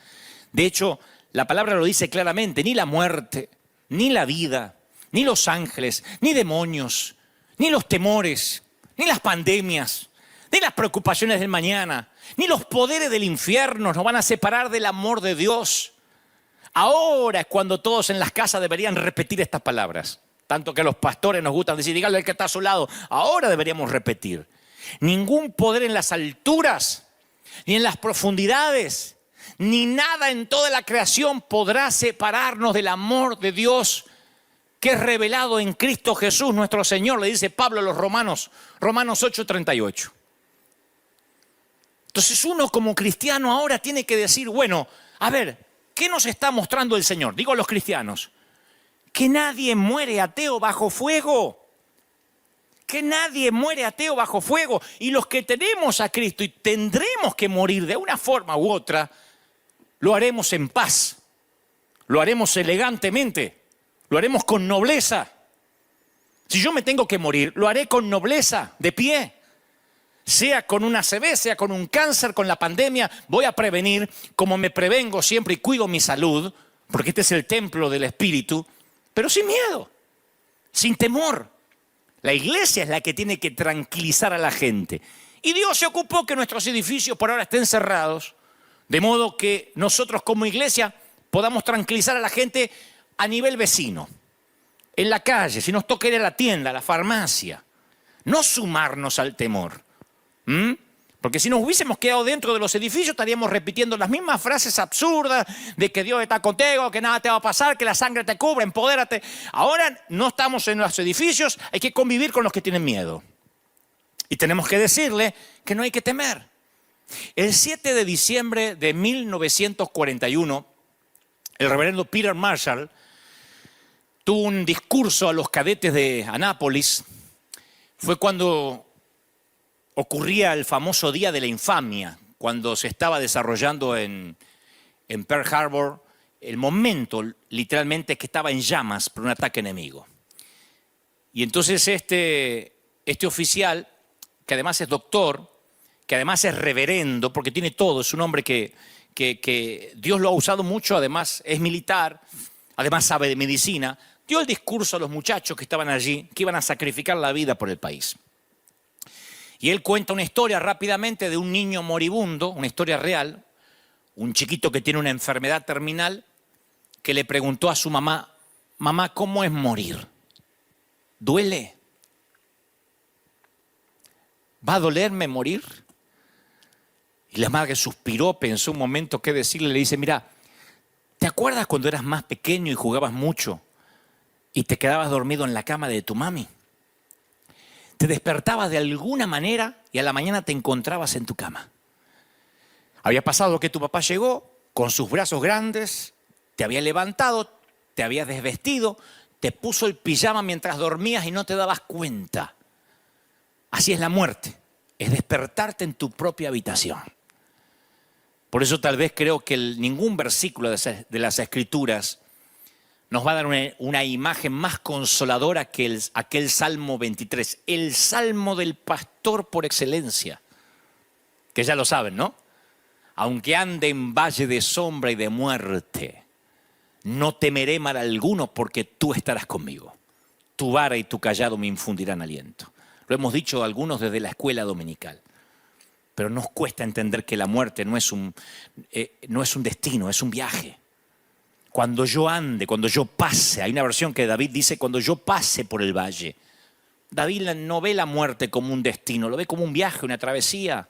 De hecho, la palabra lo dice claramente. Ni la muerte, ni la vida, ni los ángeles, ni demonios, ni los temores, ni las pandemias, ni las preocupaciones del mañana, ni los poderes del infierno nos van a separar del amor de Dios. Ahora es cuando todos en las casas deberían repetir estas palabras. Tanto que a los pastores nos gustan decir, dígale al que está a su lado. Ahora deberíamos repetir. Ningún poder en las alturas, ni en las profundidades, ni nada en toda la creación podrá separarnos del amor de Dios que es revelado en Cristo Jesús nuestro Señor, le dice Pablo a los Romanos, Romanos 8:38. Entonces uno como cristiano ahora tiene que decir, bueno, a ver, ¿qué nos está mostrando el Señor? Digo a los cristianos, que nadie muere ateo bajo fuego. Que nadie muere ateo bajo fuego. Y los que tenemos a Cristo y tendremos que morir de una forma u otra, lo haremos en paz. Lo haremos elegantemente. Lo haremos con nobleza. Si yo me tengo que morir, lo haré con nobleza, de pie. Sea con una ACV, sea con un cáncer, con la pandemia, voy a prevenir como me prevengo siempre y cuido mi salud, porque este es el templo del Espíritu, pero sin miedo, sin temor. La iglesia es la que tiene que tranquilizar a la gente. Y Dios se ocupó que nuestros edificios por ahora estén cerrados, de modo que nosotros como iglesia podamos tranquilizar a la gente a nivel vecino, en la calle, si nos toca ir a la tienda, a la farmacia, no sumarnos al temor. Porque si nos hubiésemos quedado dentro de los edificios estaríamos repitiendo las mismas frases absurdas de que Dios está contigo, que nada te va a pasar, que la sangre te cubre, empodérate. Ahora no estamos en los edificios, hay que convivir con los que tienen miedo. Y tenemos que decirle que no hay que temer. El 7 de diciembre de 1941, el reverendo Peter Marshall tuvo un discurso a los cadetes de Annapolis. Fue cuando ocurría el famoso Día de la Infamia, cuando se estaba desarrollando en Pearl Harbor el momento literalmente que estaba en llamas por un ataque enemigo. Y entonces este oficial, que además es doctor, que además es reverendo, porque tiene todo, es un hombre que Dios lo ha usado mucho, además es militar, además sabe de medicina, dio el discurso a los muchachos que estaban allí, que iban a sacrificar la vida por el país. Y él cuenta una historia rápidamente de un niño moribundo, una historia real, un chiquito que tiene una enfermedad terminal, que le preguntó a su mamá, mamá, ¿cómo es morir? ¿Duele? ¿Va a dolerme morir? Y la madre suspiró, pensó un momento qué decirle, le dice, mira, ¿te acuerdas cuando eras más pequeño y jugabas mucho y te quedabas dormido en la cama de tu mami? Te despertabas de alguna manera y a la mañana te encontrabas en tu cama. Había pasado que tu papá llegó con sus brazos grandes, te había levantado, te había desvestido, te puso el pijama mientras dormías y no te dabas cuenta. Así es la muerte, es despertarte en tu propia habitación. Por eso tal vez creo que ningún versículo de las Escrituras nos va a dar una imagen más consoladora que aquel Salmo 23, el Salmo del pastor por excelencia, que ya lo saben, ¿no? Aunque ande en valle de sombra y de muerte, no temeré mal alguno porque tú estarás conmigo. Tu vara y tu cayado me infundirán aliento. Lo hemos dicho algunos desde la escuela dominical, pero nos cuesta entender que la muerte no es un destino, es un viaje. Cuando yo ande, cuando yo pase, hay una versión que David dice, cuando yo pase por el valle. David no ve la muerte como un destino, lo ve como un viaje, una travesía.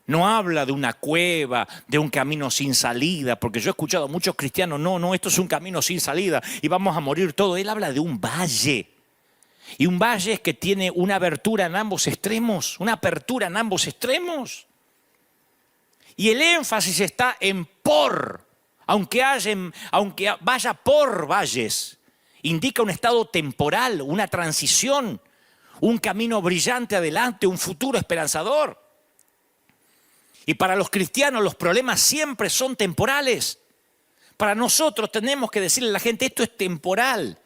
No habla de una cueva, de un camino sin salida, porque yo he escuchado a muchos cristianos, no, esto es un camino sin salida y vamos a morir todos. Él habla de un valle. Y un valle es que tiene una abertura en ambos extremos, una apertura en ambos extremos. Y el énfasis está en por. Aunque vaya por valles, indica un estado temporal, una transición, un camino brillante adelante, un futuro esperanzador. Y para los cristianos los problemas siempre son temporales. Para nosotros tenemos que decirle a la gente, esto es temporal.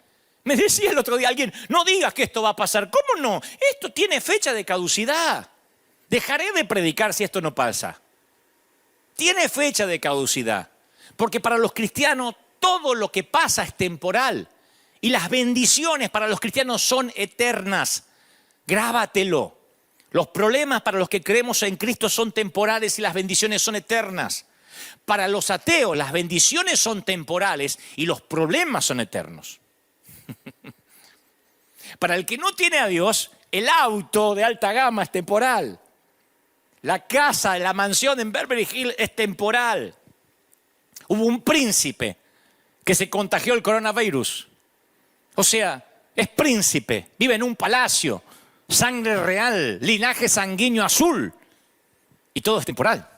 Me decía el otro día alguien, no digas que esto va a pasar. ¿Cómo no? Esto tiene fecha de caducidad. Dejaré de predicar si esto no pasa. Tiene fecha de caducidad. Porque para los cristianos todo lo que pasa es temporal. Y las bendiciones para los cristianos son eternas. Grábatelo. Los problemas para los que creemos en Cristo son temporales y las bendiciones son eternas. Para los ateos las bendiciones son temporales y los problemas son eternos. Para el que no tiene a Dios, el auto de alta gama es temporal. La casa, la mansión en Beverly Hills es temporal. Hubo un príncipe que se contagió el coronavirus. O sea, es príncipe, vive en un palacio, sangre real, linaje sanguíneo azul. Y todo es temporal.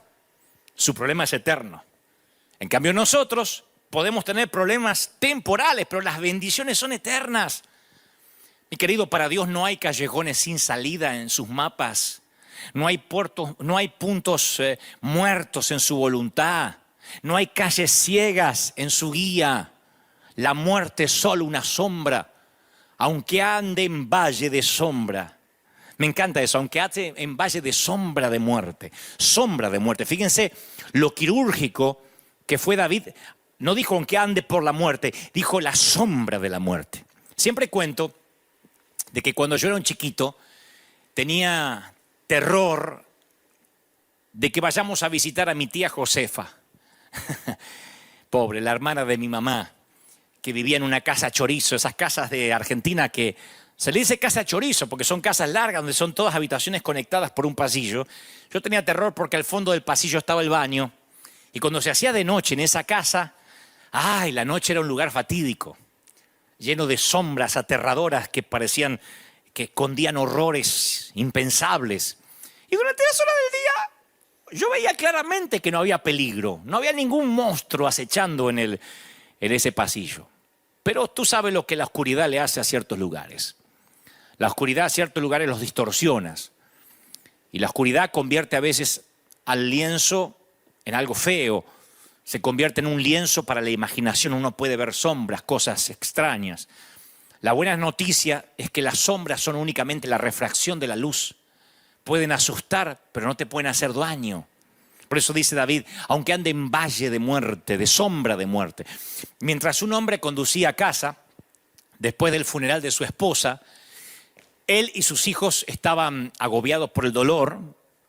Su problema es eterno. En cambio nosotros podemos tener problemas temporales, pero las bendiciones son eternas. Mi querido, para Dios no hay callejones sin salida en sus mapas. No hay puntos muertos en su voluntad. No hay calles ciegas en su guía. La muerte es solo una sombra. Aunque ande en valle de sombra. Me encanta eso, aunque ande en valle de sombra de muerte. Sombra de muerte. Fíjense lo quirúrgico que fue David. No dijo aunque ande por la muerte, dijo la sombra de la muerte. Siempre cuento de que cuando yo era un chiquito tenía terror de que vayamos a visitar a mi tía Josefa. Pobre, la hermana de mi mamá, que vivía en una casa chorizo, esas casas de Argentina que se le dice casa chorizo porque son casas largas donde son todas habitaciones conectadas por un pasillo. Yo tenía terror porque al fondo del pasillo estaba el baño y cuando se hacía de noche en esa casa, ¡ay! La noche era un lugar fatídico, lleno de sombras aterradoras que parecían que escondían horrores impensables. Y durante las horas del día yo veía claramente que no había peligro, no había ningún monstruo acechando en ese pasillo. Pero tú sabes lo que la oscuridad le hace a ciertos lugares. La oscuridad a ciertos lugares los distorsiona. Y la oscuridad convierte a veces al lienzo en algo feo. Se convierte en un lienzo para la imaginación. Uno puede ver sombras, cosas extrañas. La buena noticia es que las sombras son únicamente la refracción de la luz. Pueden asustar, pero no te pueden hacer daño. Por eso dice David, aunque ande en valle de muerte, de sombra de muerte. Mientras un hombre conducía a casa, después del funeral de su esposa, él y sus hijos estaban agobiados por el dolor.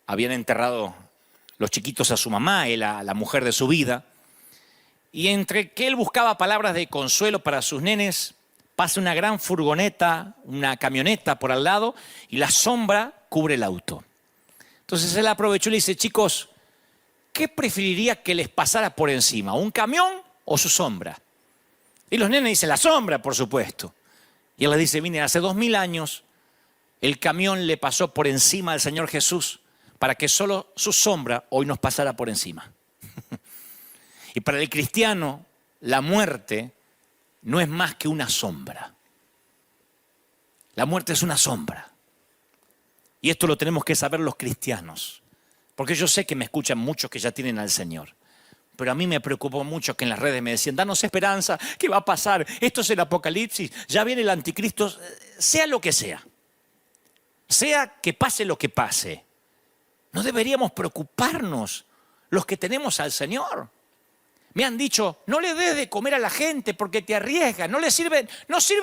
Habían enterrado los chiquitos a su mamá, él a la mujer de su vida. Y entre que él buscaba palabras de consuelo para sus nenes, pasa una gran furgoneta, una camioneta por al lado y la sombra cubre el auto. Entonces él aprovechó y le dice, chicos, ¿qué preferiría que les pasara por encima? ¿Un camión o su sombra? Y los nenes dicen, la sombra, por supuesto. Y él les dice, mire, hace 2000 años el camión le pasó por encima al Señor Jesús para que solo su sombra hoy nos pasara por encima. Y para el cristiano, la muerte no es más que una sombra. La muerte es una sombra. Y esto lo tenemos que saber los cristianos. Porque yo sé que me escuchan muchos que ya tienen al Señor. Pero a mí me preocupó mucho que en las redes me decían, danos esperanza, ¿qué va a pasar? Esto es el apocalipsis, ya viene el anticristo, sea lo que sea. Sea que pase lo que pase. No deberíamos preocuparnos los que tenemos al Señor. Me han dicho, no le des de comer a la gente porque te arriesga, no sirve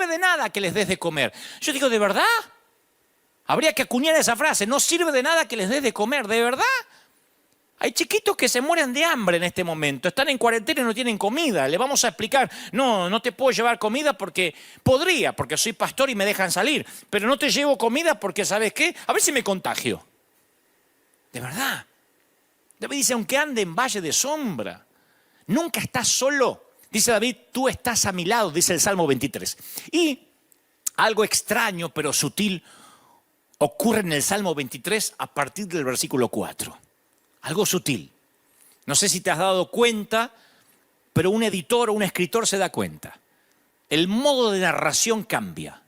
de nada que les des de comer. Yo digo, ¿de verdad? Habría que acuñar esa frase, no sirve de nada que les des de comer, ¿de verdad? Hay chiquitos que se mueren de hambre en este momento, están en cuarentena y no tienen comida. Le vamos a explicar, no te puedo llevar comida porque soy pastor y me dejan salir. Pero no te llevo comida porque, ¿sabes qué? A ver si me contagio. De verdad. David dice, aunque ande en valle de sombra, nunca estás solo. Dice David, tú estás a mi lado, dice el Salmo 23. Y algo extraño pero sutil ocurre en el Salmo 23 a partir del versículo 4. Algo sutil. No sé si te has dado cuenta, pero un editor o un escritor se da cuenta. El modo de narración cambia.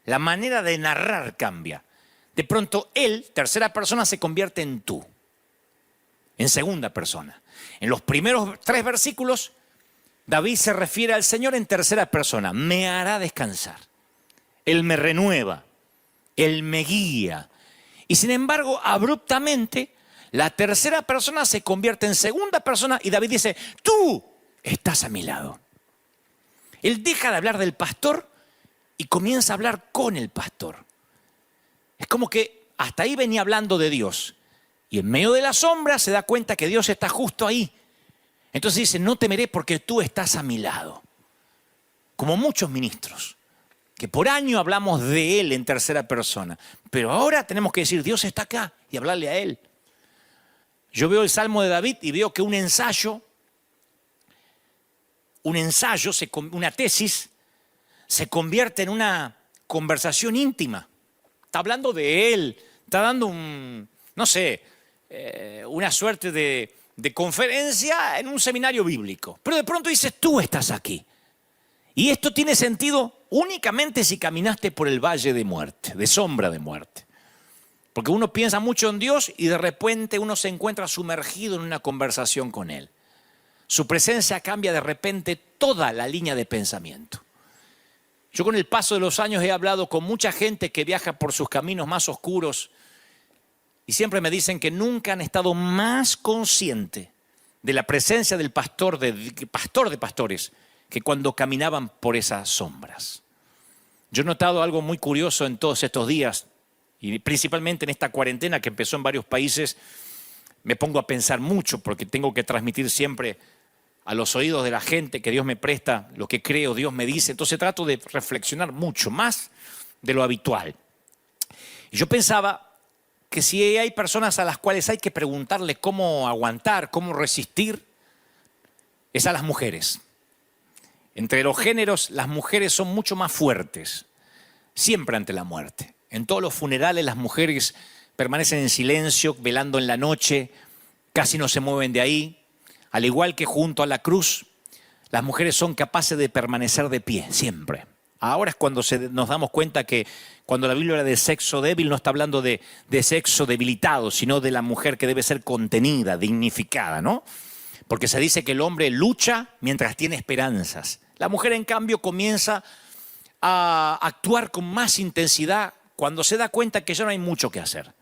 La manera de narrar cambia. De pronto él, tercera persona, se convierte en tú. En segunda persona. En los primeros 3 versículos, David se refiere al Señor en tercera persona. Me hará descansar. Él me renueva. Él me guía. Y sin embargo, abruptamente, la tercera persona se convierte en segunda persona y David dice, tú estás a mi lado. Él deja de hablar del pastor y comienza a hablar con el pastor. Es como que hasta ahí venía hablando de Dios. Y en medio de la sombra se da cuenta que Dios está justo ahí. Entonces dice, no temeré porque tú estás a mi lado. Como muchos ministros, que por año hablamos de Él en tercera persona. Pero ahora tenemos que decir, Dios está acá y hablarle a Él. Yo veo el Salmo de David y veo que una tesis, se convierte en una conversación íntima. Está hablando de él, está dando una suerte de conferencia en un seminario bíblico. Pero de pronto dices, tú estás aquí. Y esto tiene sentido únicamente si caminaste por el valle de muerte, de sombra de muerte. Porque uno piensa mucho en Dios y de repente uno se encuentra sumergido en una conversación con Él. Su presencia cambia de repente toda la línea de pensamiento. Yo con el paso de los años he hablado con mucha gente que viaja por sus caminos más oscuros y siempre me dicen que nunca han estado más conscientes de la presencia del pastor de pastores que cuando caminaban por esas sombras. Yo he notado algo muy curioso en todos estos días y principalmente en esta cuarentena que empezó en varios países. Me pongo a pensar mucho porque tengo que transmitir siempre a los oídos de la gente que Dios me presta lo que creo, Dios me dice. Entonces trato de reflexionar mucho, más de lo habitual. Y yo pensaba que si hay personas a las cuales hay que preguntarle cómo aguantar, cómo resistir, es a las mujeres. Entre los géneros, las mujeres son mucho más fuertes, siempre ante la muerte. En todos los funerales las mujeres permanecen en silencio, velando en la noche, casi no se mueven de ahí. Al igual que junto a la cruz, las mujeres son capaces de permanecer de pie, siempre. Ahora es cuando nos damos cuenta que cuando la Biblia habla de sexo débil no está hablando de sexo debilitado, sino de la mujer que debe ser contenida, dignificada, ¿no? Porque se dice que el hombre lucha mientras tiene esperanzas. La mujer, en cambio, comienza a actuar con más intensidad cuando se da cuenta que ya no hay mucho que hacer.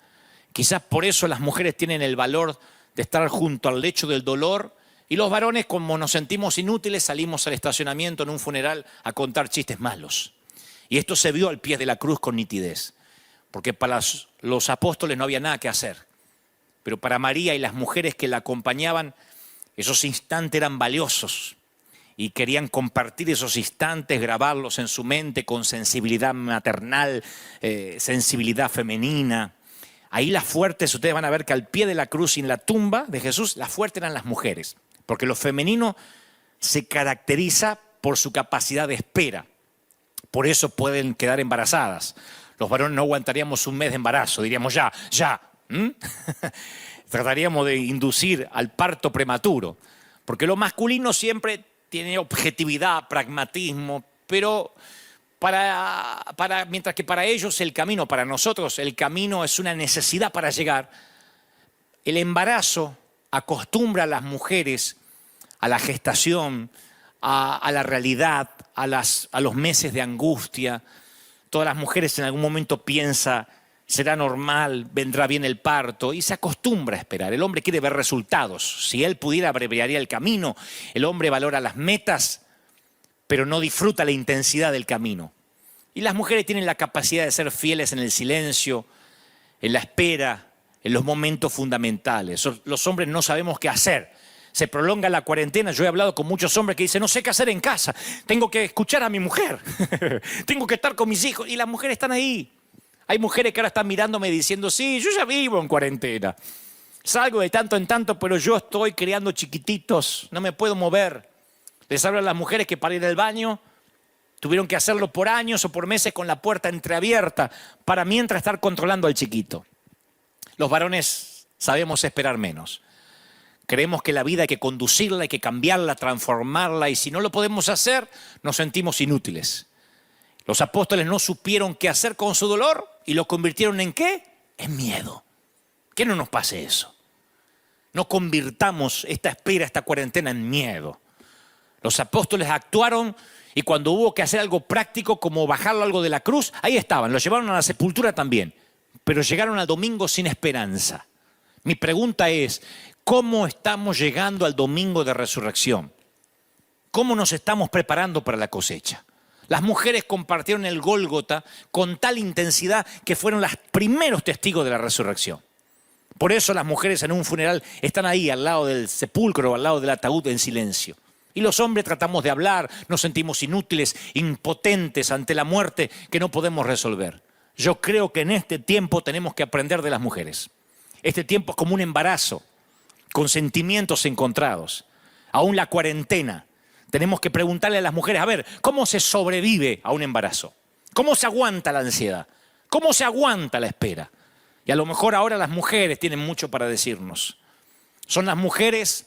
Quizás por eso las mujeres tienen el valor de estar junto al lecho del dolor y los varones, como nos sentimos inútiles, salimos al estacionamiento en un funeral a contar chistes malos. Y esto se vio al pie de la cruz con nitidez, porque para los apóstoles no había nada que hacer. Pero para María y las mujeres que la acompañaban, esos instantes eran valiosos y querían compartir esos instantes, grabarlos en su mente con sensibilidad maternal, sensibilidad femenina. Ahí las fuertes, ustedes van a ver que al pie de la cruz y en la tumba de Jesús, las fuertes eran las mujeres, porque lo femenino se caracteriza por su capacidad de espera. Por eso pueden quedar embarazadas. Los varones no aguantaríamos un mes de embarazo, diríamos ya. Trataríamos de inducir al parto prematuro, porque lo masculino siempre tiene objetividad, pragmatismo, pero mientras que para ellos el camino, para nosotros el camino es una necesidad para llegar, el embarazo acostumbra a las mujeres a la gestación, a la realidad, a los meses de angustia. Todas las mujeres en algún momento piensan, será normal, vendrá bien el parto, y se acostumbra a esperar. El hombre quiere ver resultados. Si él pudiera, abreviaría el camino. El hombre valora las metas, pero no disfruta la intensidad del camino. Y las mujeres tienen la capacidad de ser fieles en el silencio, en la espera, en los momentos fundamentales. Los hombres no sabemos qué hacer. Se prolonga la cuarentena. Yo he hablado con muchos hombres que dicen, no sé qué hacer en casa. Tengo que escuchar a mi mujer. Tengo que estar con mis hijos. Y las mujeres están ahí. Hay mujeres que ahora están mirándome diciendo, sí, yo ya vivo en cuarentena. Salgo de tanto en tanto, pero yo estoy criando chiquititos. No me puedo mover. Les hablo a las mujeres que para ir al baño tuvieron que hacerlo por años o por meses con la puerta entreabierta para mientras estar controlando al chiquito. Los varones sabemos esperar menos. Creemos que la vida hay que conducirla, hay que cambiarla, transformarla, y si no lo podemos hacer, nos sentimos inútiles. Los apóstoles no supieron qué hacer con su dolor y lo convirtieron ¿en qué? En miedo. Que no nos pase eso. No convirtamos esta espera, esta cuarentena en miedo. Los apóstoles actuaron y cuando hubo que hacer algo práctico como bajarlo algo de la cruz, ahí estaban, lo llevaron a la sepultura también, pero llegaron al domingo sin esperanza. Mi pregunta es, ¿cómo estamos llegando al domingo de resurrección? ¿Cómo nos estamos preparando para la cosecha? Las mujeres compartieron el Gólgota con tal intensidad que fueron los primeros testigos de la resurrección. Por eso las mujeres en un funeral están ahí al lado del sepulcro, al lado del ataúd en silencio. Y los hombres tratamos de hablar, nos sentimos inútiles, impotentes ante la muerte que no podemos resolver. Yo creo que en este tiempo tenemos que aprender de las mujeres. Este tiempo es como un embarazo, con sentimientos encontrados. Aún la cuarentena Tenemos que preguntarle a las mujeres, a ver, ¿cómo se sobrevive a un embarazo? ¿Cómo se aguanta la ansiedad? ¿Cómo se aguanta la espera? Y a lo mejor ahora las mujeres tienen mucho para decirnos. Son las mujeres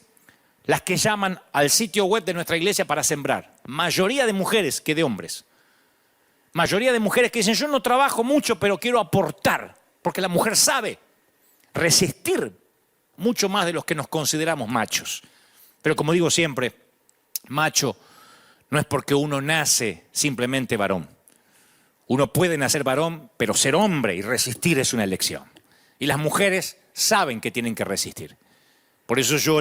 las que llaman al sitio web de nuestra iglesia para sembrar. Mayoría de mujeres que de hombres. Mayoría de mujeres que dicen, yo no trabajo mucho, pero quiero aportar. Porque la mujer sabe resistir mucho más de los que nos consideramos machos. Pero como digo siempre, macho no es porque uno nace simplemente varón. Uno puede nacer varón, pero ser hombre y resistir es una elección. Y las mujeres saben que tienen que resistir. Por eso yo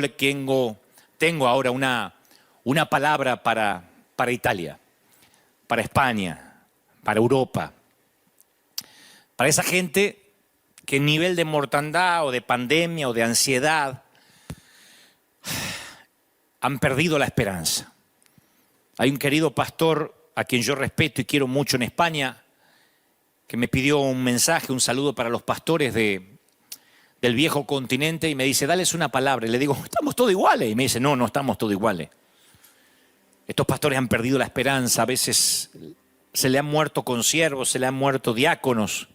tengo ahora una palabra para Italia, para España, para Europa, para esa gente que en nivel de mortandad o de pandemia o de ansiedad han perdido la esperanza. Hay un querido pastor a quien yo respeto y quiero mucho en España que me pidió un mensaje, un saludo para los pastores del viejo continente y me dice, dales una palabra. Y le digo, estamos todos iguales. Y me dice, no estamos todos iguales. Estos pastores han perdido la esperanza, a veces se le han muerto consiervos, se le han muerto diáconos,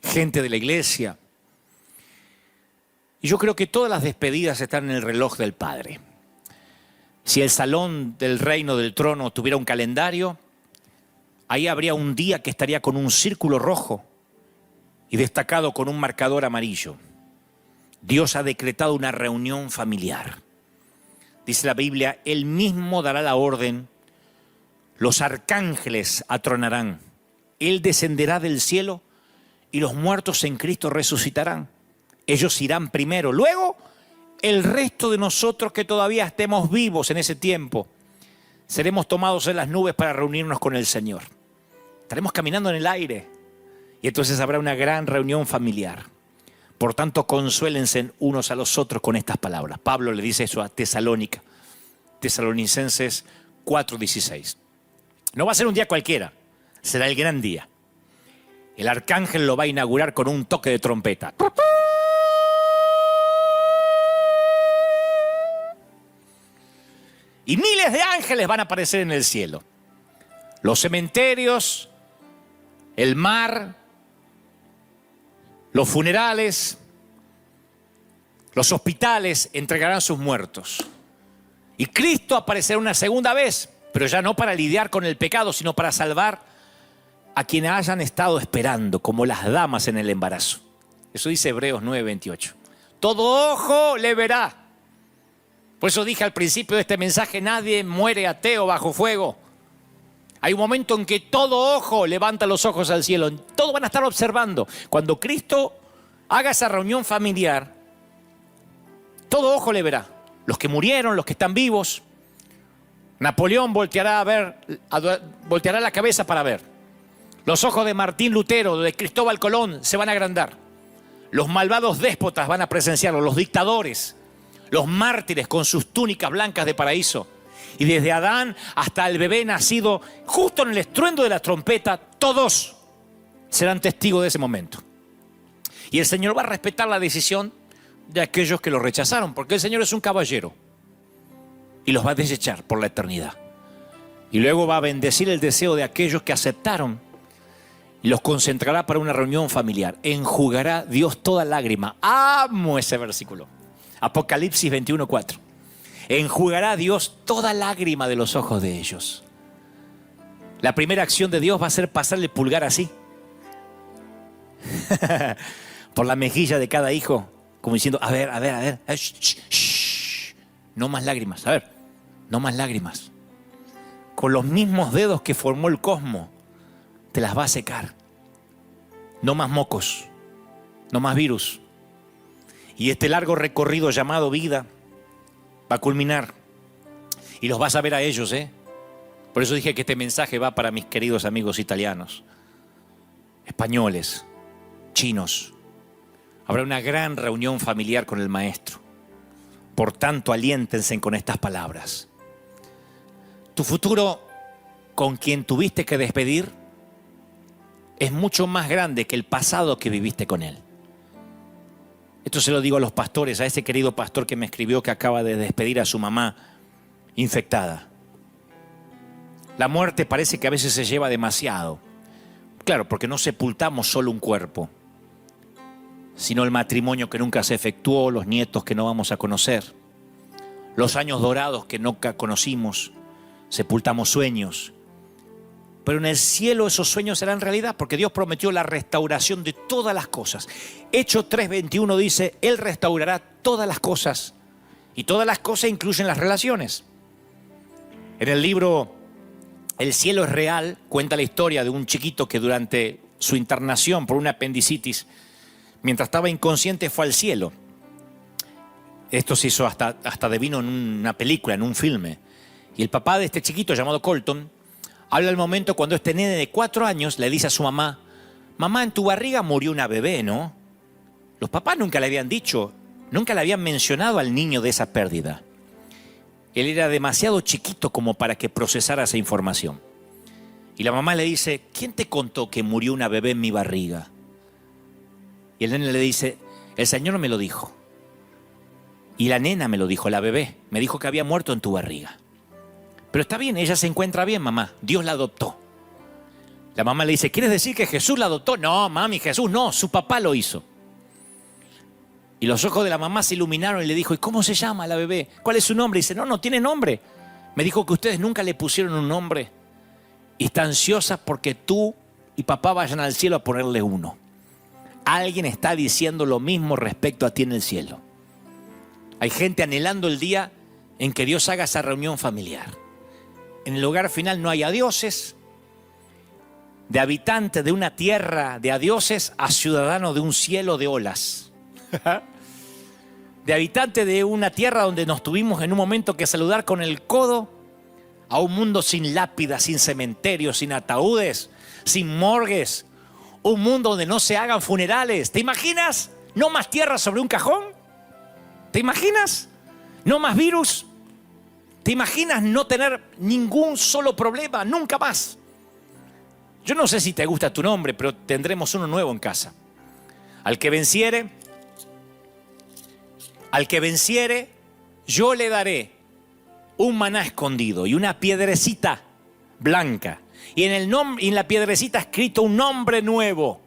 gente de la iglesia. Y yo creo que todas las despedidas están en el reloj del Padre. Si el salón del reino del trono tuviera un calendario, ahí habría un día que estaría con un círculo rojo y destacado con un marcador amarillo. Dios ha decretado una reunión familiar. Dice la Biblia, Él mismo dará la orden, los arcángeles atronarán, Él descenderá del cielo y los muertos en Cristo resucitarán. Ellos irán primero, luego el resto de nosotros que todavía estemos vivos en ese tiempo, seremos tomados en las nubes para reunirnos con el Señor. Estaremos caminando en el aire y entonces habrá una gran reunión familiar. Por tanto, consuélense unos a los otros con estas palabras. Pablo le dice eso a Tesalónica, Tesalonicenses 4:16. No va a ser un día cualquiera, será el gran día. El arcángel lo va a inaugurar con un toque de trompeta. Y miles de ángeles van a aparecer en el cielo. Los cementerios, el mar, los funerales, los hospitales entregarán sus muertos. Y Cristo aparecerá una segunda vez, pero ya no para lidiar con el pecado, sino para salvar a quienes hayan estado esperando, como las damas en el embarazo. Eso dice Hebreos 9:28. Todo ojo le verá. Por eso dije al principio de este mensaje, nadie muere ateo bajo fuego. Hay un momento en que todo ojo levanta los ojos al cielo. Todos van a estar observando. Cuando Cristo haga esa reunión familiar, todo ojo le verá. Los que murieron, los que están vivos. Napoleón volteará la cabeza para ver. Los ojos de Martín Lutero, de Cristóbal Colón se van a agrandar. Los malvados déspotas van a presenciarlo, los dictadores, los mártires con sus túnicas blancas de paraíso. Y desde Adán hasta el bebé nacido, justo en el estruendo de la trompeta, todos serán testigos de ese momento. Y el Señor va a respetar la decisión de aquellos que lo rechazaron, porque el Señor es un caballero y los va a desechar por la eternidad. Y luego va a bendecir el deseo de aquellos que aceptaron y los concentrará para una reunión familiar. Enjugará Dios toda lágrima. Amo ese versículo. Apocalipsis 21:4. Enjugará Dios toda lágrima de los ojos de ellos. La primera acción de Dios va a ser pasarle el pulgar así por la mejilla de cada hijo, como diciendo, a ver, shh, no más lágrimas, a ver, no más lágrimas. Con los mismos dedos que formó el cosmos, te las va a secar. No más mocos, no más virus. Y este largo recorrido llamado vida va a culminar. Y los vas a ver a ellos, Por eso dije que este mensaje va para mis queridos amigos italianos, españoles, chinos. Habrá una gran reunión familiar con el Maestro. Por tanto, aliéntense con estas palabras. Tu futuro con quien tuviste que despedir es mucho más grande que el pasado que viviste con él. Esto se lo digo a los pastores, a ese querido pastor que me escribió que acaba de despedir a su mamá infectada. La muerte parece que a veces se lleva demasiado. Claro, porque no sepultamos solo un cuerpo, sino el matrimonio que nunca se efectuó, los nietos que no vamos a conocer, los años dorados que nunca conocimos. Sepultamos sueños. Pero en el cielo esos sueños serán realidad, porque Dios prometió la restauración de todas las cosas. Hechos 3:21 dice, Él restaurará todas las cosas. Y todas las cosas incluyen las relaciones. En el libro El cielo es real, cuenta la historia de un chiquito que durante su internación por una apendicitis, mientras estaba inconsciente, fue al cielo. Esto se hizo hasta devino en una película, en un filme. Y el papá de este chiquito, llamado Colton, habla del momento cuando este nene de 4 años le dice a su mamá, mamá, en tu barriga murió una bebé, ¿no? Los papás nunca le habían dicho, nunca le habían mencionado al niño de esa pérdida. Él era demasiado chiquito como para que procesara esa información. Y la mamá le dice, ¿quién te contó que murió una bebé en mi barriga? Y el nene le dice, el Señor me lo dijo. Y la nena me lo dijo, la bebé, me dijo que había muerto en tu barriga. Pero está bien, ella se encuentra bien, mamá. Dios la adoptó. La mamá le dice, ¿quieres decir que Jesús la adoptó? No, mami, Jesús no, su papá lo hizo. Y los ojos de la mamá se iluminaron y le dijo, ¿y cómo se llama la bebé? ¿Cuál es su nombre? Y dice, no tiene nombre. Me dijo que ustedes nunca le pusieron un nombre. Y está ansiosa porque tú y papá vayan al cielo a ponerle uno. Alguien está diciendo lo mismo respecto a ti en el cielo. Hay gente anhelando el día en que Dios haga esa reunión familiar. En el hogar final no hay adioses, de habitantes de una tierra de adioses a ciudadanos de un cielo de olas. De habitantes de una tierra donde nos tuvimos en un momento que saludar con el codo, a un mundo sin lápidas, sin cementerios, sin ataúdes, sin morgues. Un mundo donde no se hagan funerales. ¿Te imaginas? ¿No más tierra sobre un cajón? ¿Te imaginas? ¿No más virus? ¿Te imaginas no tener ningún solo problema? Nunca más. Yo no sé si te gusta tu nombre, pero tendremos uno nuevo en casa. Al que venciere, yo le daré un maná escondido y una piedrecita blanca. Y en la piedrecita escrito un nombre nuevo,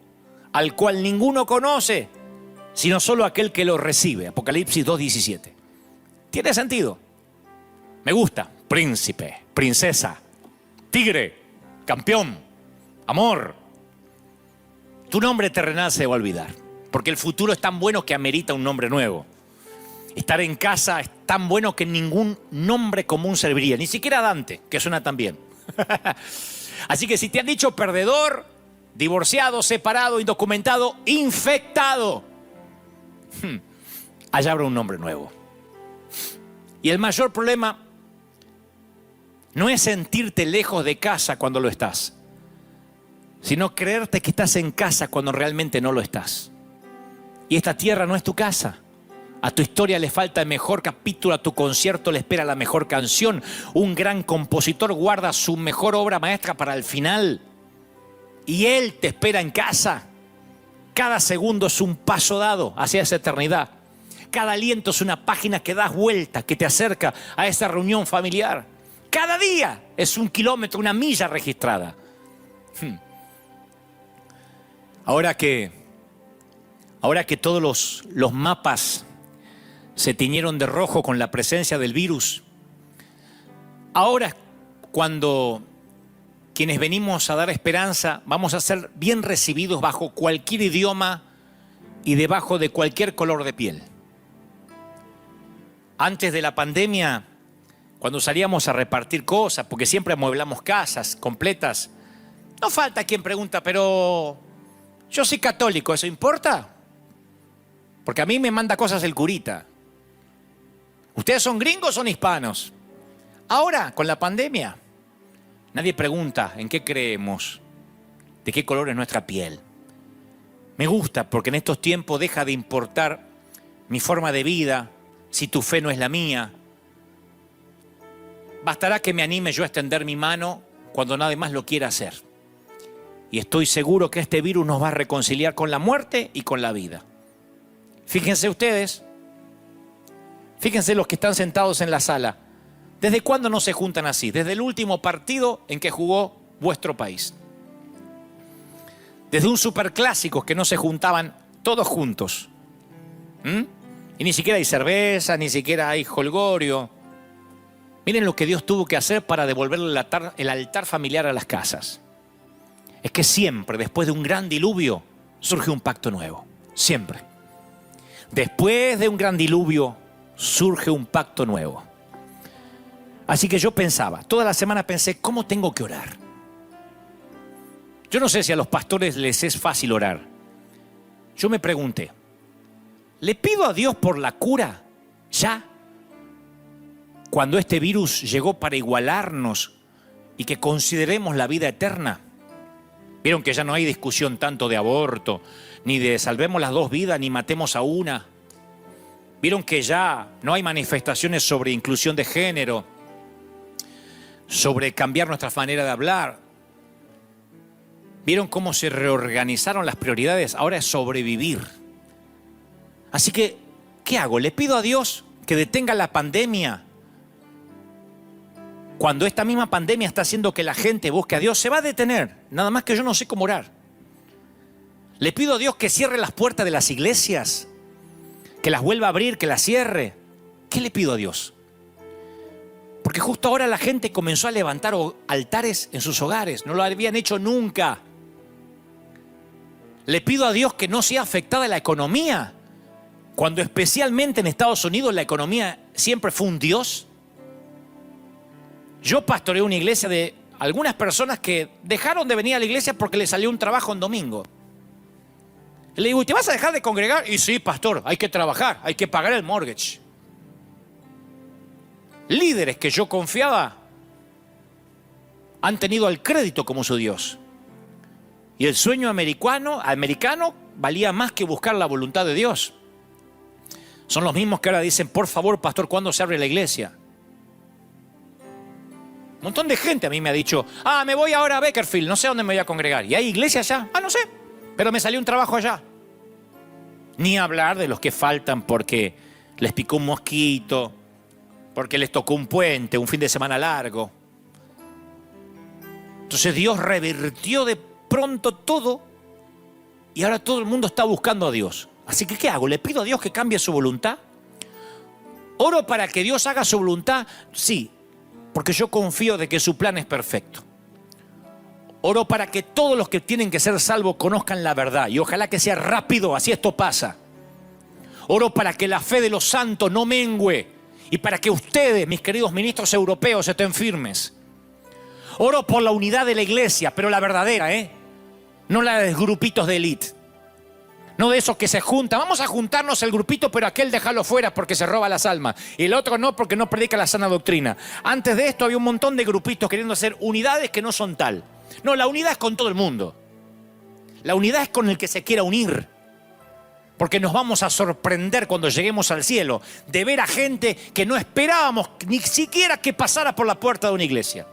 al cual ninguno conoce, sino solo aquel que lo recibe. Apocalipsis 2:17. ¿Tiene sentido? Me gusta. Príncipe, princesa, tigre, campeón, amor. Tu nombre terrenal se va a olvidar, porque el futuro es tan bueno que amerita un nombre nuevo. Estar en casa es tan bueno que ningún nombre común serviría, ni siquiera Dante, que suena tan bien. Así que si te han dicho perdedor, divorciado, separado, indocumentado, infectado, allá habrá un nombre nuevo. Y el mayor problema no es sentirte lejos de casa cuando lo estás, sino creerte que estás en casa cuando realmente no lo estás. Y esta tierra no es tu casa. A tu historia le falta el mejor capítulo, a tu concierto le espera la mejor canción. Un gran compositor guarda su mejor obra maestra para el final. Y Él te espera en casa. Cada segundo es un paso dado hacia esa eternidad. Cada aliento es una página que das vuelta, que te acerca a esa reunión familiar. Cada día es 1 kilómetro, 1 milla registrada. Ahora que todos los mapas se tiñeron de rojo con la presencia del virus, ahora es cuando quienes venimos a dar esperanza vamos a ser bien recibidos bajo cualquier idioma y debajo de cualquier color de piel. Antes de la pandemia, cuando salíamos a repartir cosas, porque siempre amueblamos casas completas, no falta quien pregunta, pero yo soy católico, ¿eso importa? Porque a mí me manda cosas el curita. ¿Ustedes son gringos o son hispanos? Ahora, con la pandemia, nadie pregunta en qué creemos, de qué color es nuestra piel. Me gusta porque en estos tiempos deja de importar mi forma de vida, si tu fe no es la mía. Bastará que me anime yo a extender mi mano cuando nadie más lo quiera hacer. Y estoy seguro que este virus nos va a reconciliar con la muerte y con la vida. Fíjense ustedes, fíjense los que están sentados en la sala. ¿Desde cuándo no se juntan así? Desde el último partido en que jugó vuestro país. Desde un superclásico que no se juntaban todos juntos. Y ni siquiera hay cerveza, ni siquiera hay jolgorio. Miren lo que Dios tuvo que hacer para devolverle el altar familiar a las casas. Es que siempre, después de un gran diluvio, surge un pacto nuevo. Siempre. Después de un gran diluvio, surge un pacto nuevo. Así que yo pensaba, toda la semana pensé, ¿cómo tengo que orar? Yo no sé si a los pastores les es fácil orar. Yo me pregunté, ¿le pido a Dios por la cura ya? Cuando este virus llegó para igualarnos y que consideremos la vida eterna. Vieron que ya no hay discusión tanto de aborto, ni de salvemos las dos vidas, ni matemos a una. Vieron que ya no hay manifestaciones sobre inclusión de género, sobre cambiar nuestra manera de hablar. Vieron cómo se reorganizaron las prioridades, ahora es sobrevivir. Así que, ¿qué hago? ¿Le pido a Dios que detenga la pandemia? Cuando esta misma pandemia está haciendo que la gente busque a Dios, se va a detener. Nada más que yo no sé cómo orar. Le pido a Dios que cierre las puertas de las iglesias, que las vuelva a abrir, que las cierre. ¿Qué le pido a Dios? Porque justo ahora la gente comenzó a levantar altares en sus hogares. No lo habían hecho nunca. Le pido a Dios que no sea afectada la economía, cuando especialmente en Estados Unidos la economía siempre fue un Dios. Yo pastoreé una iglesia de algunas personas que dejaron de venir a la iglesia porque les salió un trabajo en domingo. Le digo, ¿y te vas a dejar de congregar? Y sí, pastor, hay que trabajar, hay que pagar el mortgage. Líderes que yo confiaba han tenido al crédito como su Dios. Y el sueño americano valía más que buscar la voluntad de Dios. Son los mismos que ahora dicen, por favor, pastor, ¿cuándo se abre la iglesia? Un montón de gente a mí me ha dicho, me voy ahora a Beckerfield, no sé dónde me voy a congregar. ¿Y hay iglesia allá? No sé, pero me salió un trabajo allá. Ni hablar de los que faltan porque les picó un mosquito, porque les tocó un puente, un fin de semana largo. Entonces Dios revirtió de pronto todo y ahora todo el mundo está buscando a Dios. Así que, ¿qué hago? ¿Le pido a Dios que cambie su voluntad? ¿Oro para que Dios haga su voluntad? Sí, porque yo confío de que su plan es perfecto. Oro para que todos los que tienen que ser salvos conozcan la verdad y ojalá que sea rápido, así esto pasa. Oro para que la fe de los santos no mengüe y para que ustedes, mis queridos ministros europeos, estén firmes. Oro por la unidad de la iglesia, pero la verdadera, no la de grupitos de élite. No de esos que se juntan. Vamos a juntarnos el grupito, pero aquel déjalo fuera porque se roba las almas. Y el otro no porque no predica la sana doctrina. Antes de esto había un montón de grupitos queriendo hacer unidades que no son tal. No, la unidad es con todo el mundo. La unidad es con el que se quiera unir. Porque nos vamos a sorprender cuando lleguemos al cielo de ver a gente que no esperábamos ni siquiera que pasara por la puerta de una iglesia.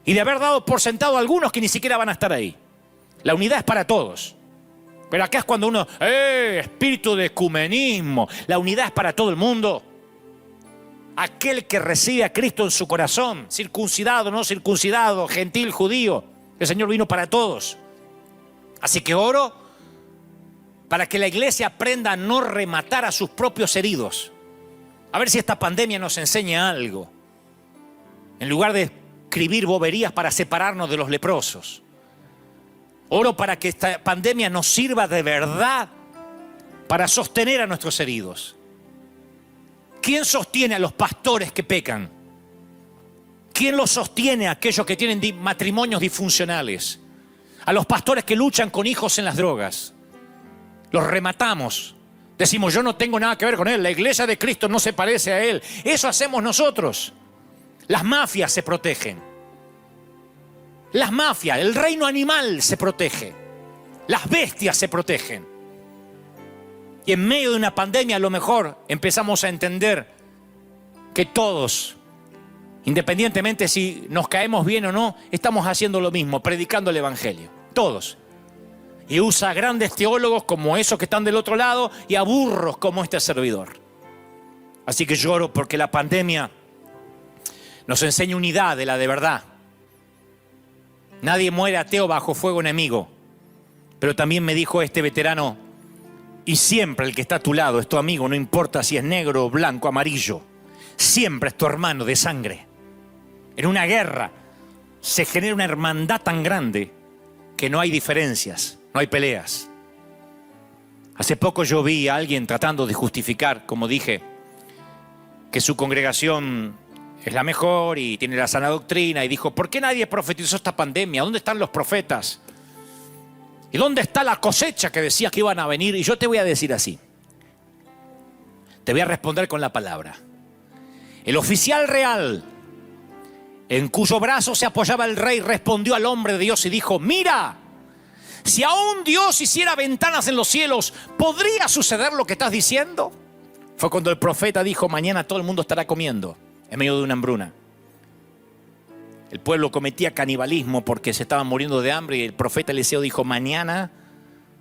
Y de haber dado por sentado a algunos que ni siquiera van a estar ahí. La unidad es para todos. Pero acá es cuando uno, espíritu de ecumenismo. La unidad es para todo el mundo. Aquel que recibe a Cristo en su corazón, circuncidado, no circuncidado, gentil, judío. El Señor vino para todos. Así que oro para que la iglesia aprenda a no rematar a sus propios heridos. A ver si esta pandemia nos enseña algo. En lugar de escribir boberías para separarnos de los leprosos. Oro para que esta pandemia nos sirva de verdad para sostener a nuestros heridos. ¿Quién sostiene a los pastores que pecan? ¿Quién los sostiene a aquellos que tienen matrimonios disfuncionales? A los pastores que luchan con hijos en las drogas. Los rematamos. Decimos, yo no tengo nada que ver con él. La iglesia de Cristo no se parece a él. Eso hacemos nosotros. Las mafias se protegen. Las mafias, el reino animal se protege. Las bestias se protegen. Y en medio de una pandemia a lo mejor empezamos a entender que todos, independientemente si nos caemos bien o no, estamos haciendo lo mismo, predicando el evangelio. Todos. Y usa a grandes teólogos como esos que están del otro lado y a burros como este servidor. Así que lloro porque la pandemia Nos enseña unidad de la de verdad. Nadie muere ateo bajo fuego enemigo. Pero también me dijo este veterano, y siempre el que está a tu lado es tu amigo, no importa si es negro, blanco, amarillo. Siempre es tu hermano de sangre. En una guerra se genera una hermandad tan grande que no hay diferencias, no hay peleas. Hace poco yo vi a alguien tratando de justificar, como dije, que su congregación es la mejor y tiene la sana doctrina, y dijo, ¿por qué nadie profetizó esta pandemia? ¿Dónde están los profetas? ¿Y dónde está la cosecha que decía que iban a venir? Y yo te voy a decir así. Te voy a responder con la palabra. El oficial real, en cuyo brazo se apoyaba el rey, respondió al hombre de Dios y dijo, mira, si aún Dios hiciera ventanas en los cielos, ¿podría suceder lo que estás diciendo? Fue cuando el profeta dijo, mañana todo el mundo estará comiendo en medio de una hambruna. El pueblo cometía canibalismo porque se estaban muriendo de hambre y el profeta Eliseo dijo, mañana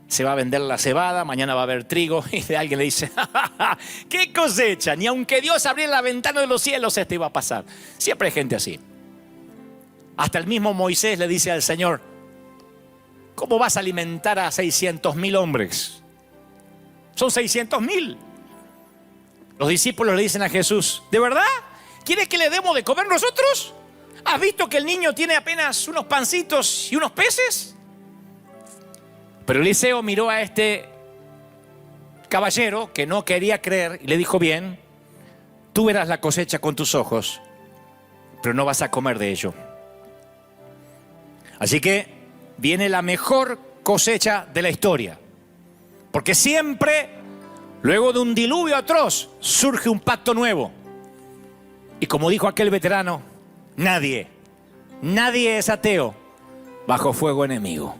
se va a vender la cebada, mañana va a haber trigo. Y de alguien le dice, ¡ja, ja, ja! ¿Qué cosecha? Ni aunque Dios abriera la ventana de los cielos, esto iba a pasar. Siempre hay gente así. Hasta el mismo Moisés le dice al Señor, ¿cómo vas a alimentar a 600.000 hombres? Son 600.000. Los discípulos le dicen a Jesús, ¿de verdad? ¿Quieres que le demos de comer nosotros? ¿Has visto que el niño tiene apenas unos pancitos y unos peces? Pero Eliseo miró a este caballero que no quería creer y le dijo, bien, tú verás la cosecha con tus ojos, pero no vas a comer de ello. Así que viene la mejor cosecha de la historia. Porque siempre, luego de un diluvio atroz, surge un pacto nuevo. Y como dijo aquel veterano, nadie es ateo bajo fuego enemigo.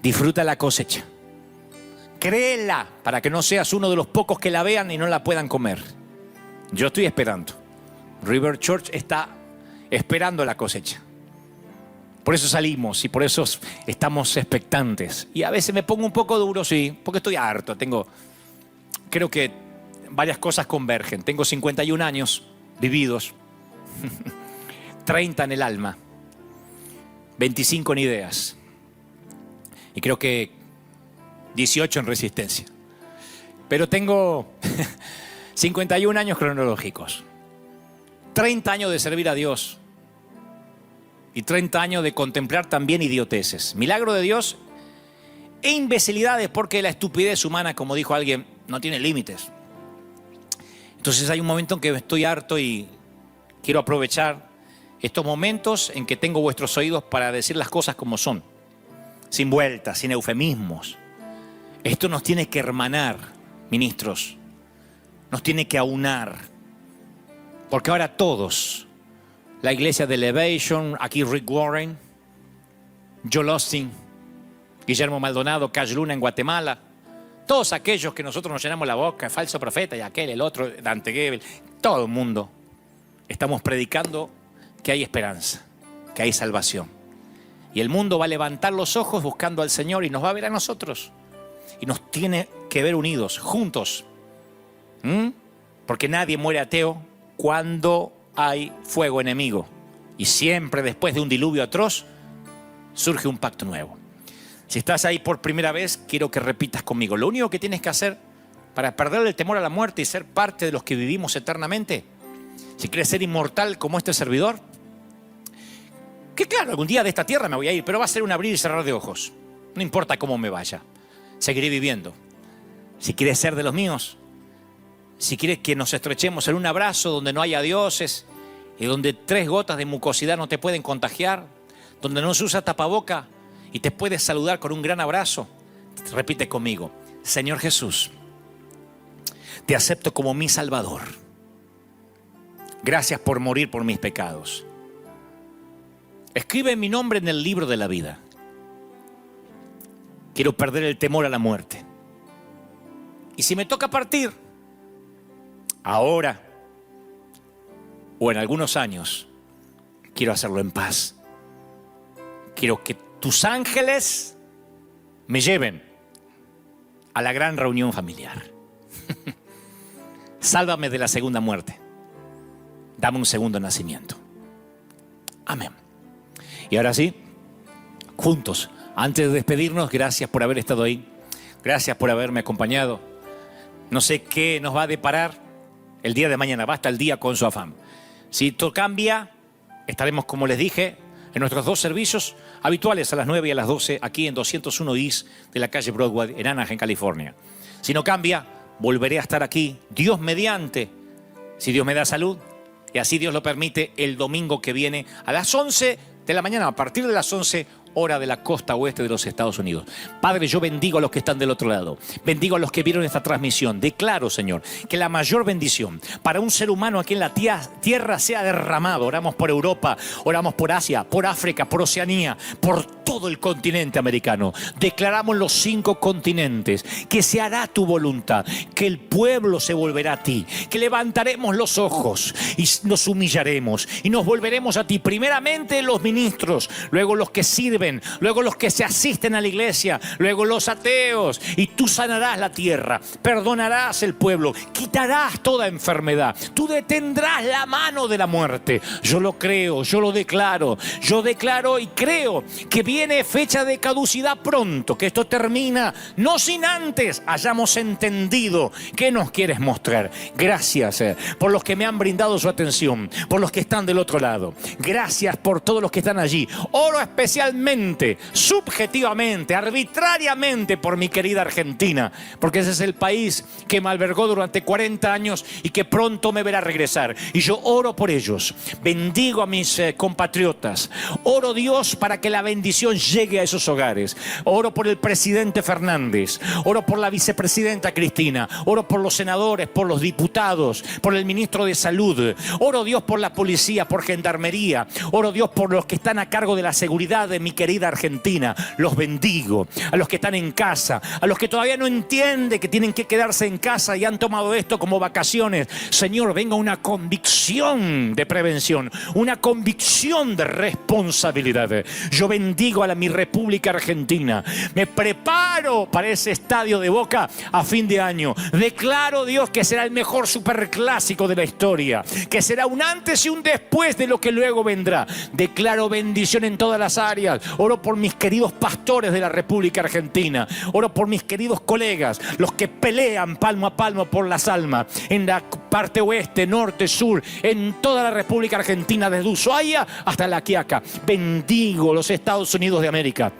Disfruta la cosecha. Créela para que no seas uno de los pocos que la vean y no la puedan comer. Yo estoy esperando. River Church está esperando la cosecha. Por eso salimos y por eso estamos expectantes. Y a veces me pongo un poco duro, sí, porque estoy harto. Creo que varias cosas convergen. Tengo 51 años vividos, 30 en el alma, 25 en ideas. Y creo que 18 en resistencia. Pero tengo 51 años cronológicos. 30 años de servir a Dios. Y 30 años de contemplar también idioteces. Milagro de Dios e imbecilidades, porque la estupidez humana, como dijo alguien, no tiene límites. Entonces hay un momento en que estoy harto y quiero aprovechar estos momentos en que tengo vuestros oídos para decir las cosas como son. Sin vueltas, sin eufemismos. Esto nos tiene que hermanar, ministros. Nos tiene que aunar. Porque ahora todos, la iglesia de Elevation, aquí Rick Warren, Joel Osteen, Guillermo Maldonado, Cash Luna en Guatemala, todos aquellos que nosotros nos llenamos la boca, el falso profeta y aquel, el otro, Dante Gebel, todo el mundo, estamos predicando que hay esperanza, que hay salvación. Y el mundo va a levantar los ojos buscando al Señor y nos va a ver a nosotros. Y nos tiene que ver unidos, juntos. Porque nadie muere ateo cuando hay fuego enemigo. Y siempre después de un diluvio atroz, surge un pacto nuevo. Si estás ahí por primera vez, quiero que repitas conmigo. Lo único que tienes que hacer para perder el temor a la muerte y ser parte de los que vivimos eternamente, si quieres ser inmortal como este servidor, que claro, algún día de esta tierra me voy a ir, pero va a ser un abrir y cerrar de ojos. No importa cómo me vaya, seguiré viviendo. Si quieres ser de los míos, si quieres que nos estrechemos en un abrazo donde no haya dioses y donde 3 gotas de mucosidad no te pueden contagiar, donde no se usa tapaboca y te puedes saludar con un gran abrazo, repite conmigo: Señor Jesús, te acepto como mi Salvador. Gracias por morir por mis pecados. Escribe mi nombre en el libro de la vida. Quiero perder el temor a la muerte. Y si me toca partir, ahora o en algunos años, quiero hacerlo en paz. Quiero que tus ángeles me lleven a la gran reunión familiar. Sálvame de la segunda muerte. Dame un segundo nacimiento. Amén. Y ahora sí, juntos, antes de despedirnos, gracias por haber estado ahí. Gracias por haberme acompañado. No sé qué nos va a deparar el día de mañana. Basta el día con su afán. Si esto cambia, estaremos, como les dije, en nuestros 2 servicios habituales a las 9 y a las 12, aquí en 201 East de la calle Broadway, en Anaheim, California. Si no cambia, volveré a estar aquí, Dios mediante, si Dios me da salud, y así Dios lo permite, el domingo que viene a las 11 de la mañana, a partir de las 11, hora de la costa oeste de los Estados Unidos. Padre, yo bendigo a los que están del otro lado. Bendigo a los que vieron esta transmisión. Declaro, Señor, que la mayor bendición para un ser humano aquí en la tierra sea derramado. Oramos por Europa, oramos por Asia, por África, por Oceanía, por todo el continente americano. Declaramos los 5 continentes que se hará tu voluntad, que el pueblo se volverá a ti, que levantaremos los ojos y nos humillaremos y nos volveremos a ti. Primeramente los ministros, luego los que sirven, luego los que se asisten a la iglesia, luego los ateos, y tú sanarás la tierra, perdonarás el pueblo, quitarás toda enfermedad, tú detendrás la mano de la muerte. Yo lo creo, yo lo declaro, yo declaro y creo que viene fecha de caducidad pronto, que esto termina, no sin antes hayamos entendido qué nos quieres mostrar. Gracias por los que me han brindado su atención, por los que están del otro lado. Gracias por todos los que están allí. Oro especialmente, subjetivamente, arbitrariamente por mi querida Argentina, porque ese es el país que me albergó durante 40 años y que pronto me verá regresar. Y yo oro por ellos. Bendigo a mis compatriotas. Oro, Dios, para que la bendición llegue a esos hogares. Oro por el presidente Fernández. Oro por la vicepresidenta Cristina. Oro por los senadores, por los diputados, por el ministro de Salud. Oro, Dios, por la policía, por gendarmería. Oro, Dios, por los que están a cargo de la seguridad de mi querida Argentina. Los bendigo. A los que están en casa, a los que todavía no entienden que tienen que quedarse en casa y han tomado esto como vacaciones. Señor, venga una convicción de prevención, una convicción de responsabilidad. Yo bendigo a mi República Argentina. Me preparo para ese estadio de Boca a fin de año. Declaro, Dios, que será el mejor superclásico de la historia, que será un antes y un después de lo que luego vendrá. Declaro bendición en todas las áreas. Oro por mis queridos pastores de la República Argentina. Oro por mis queridos colegas, los que pelean palmo a palmo por las almas, en la parte oeste, norte, sur, en toda la República Argentina, desde Ushuaia hasta La Quiaca. Bendigo los Estados Unidos de América.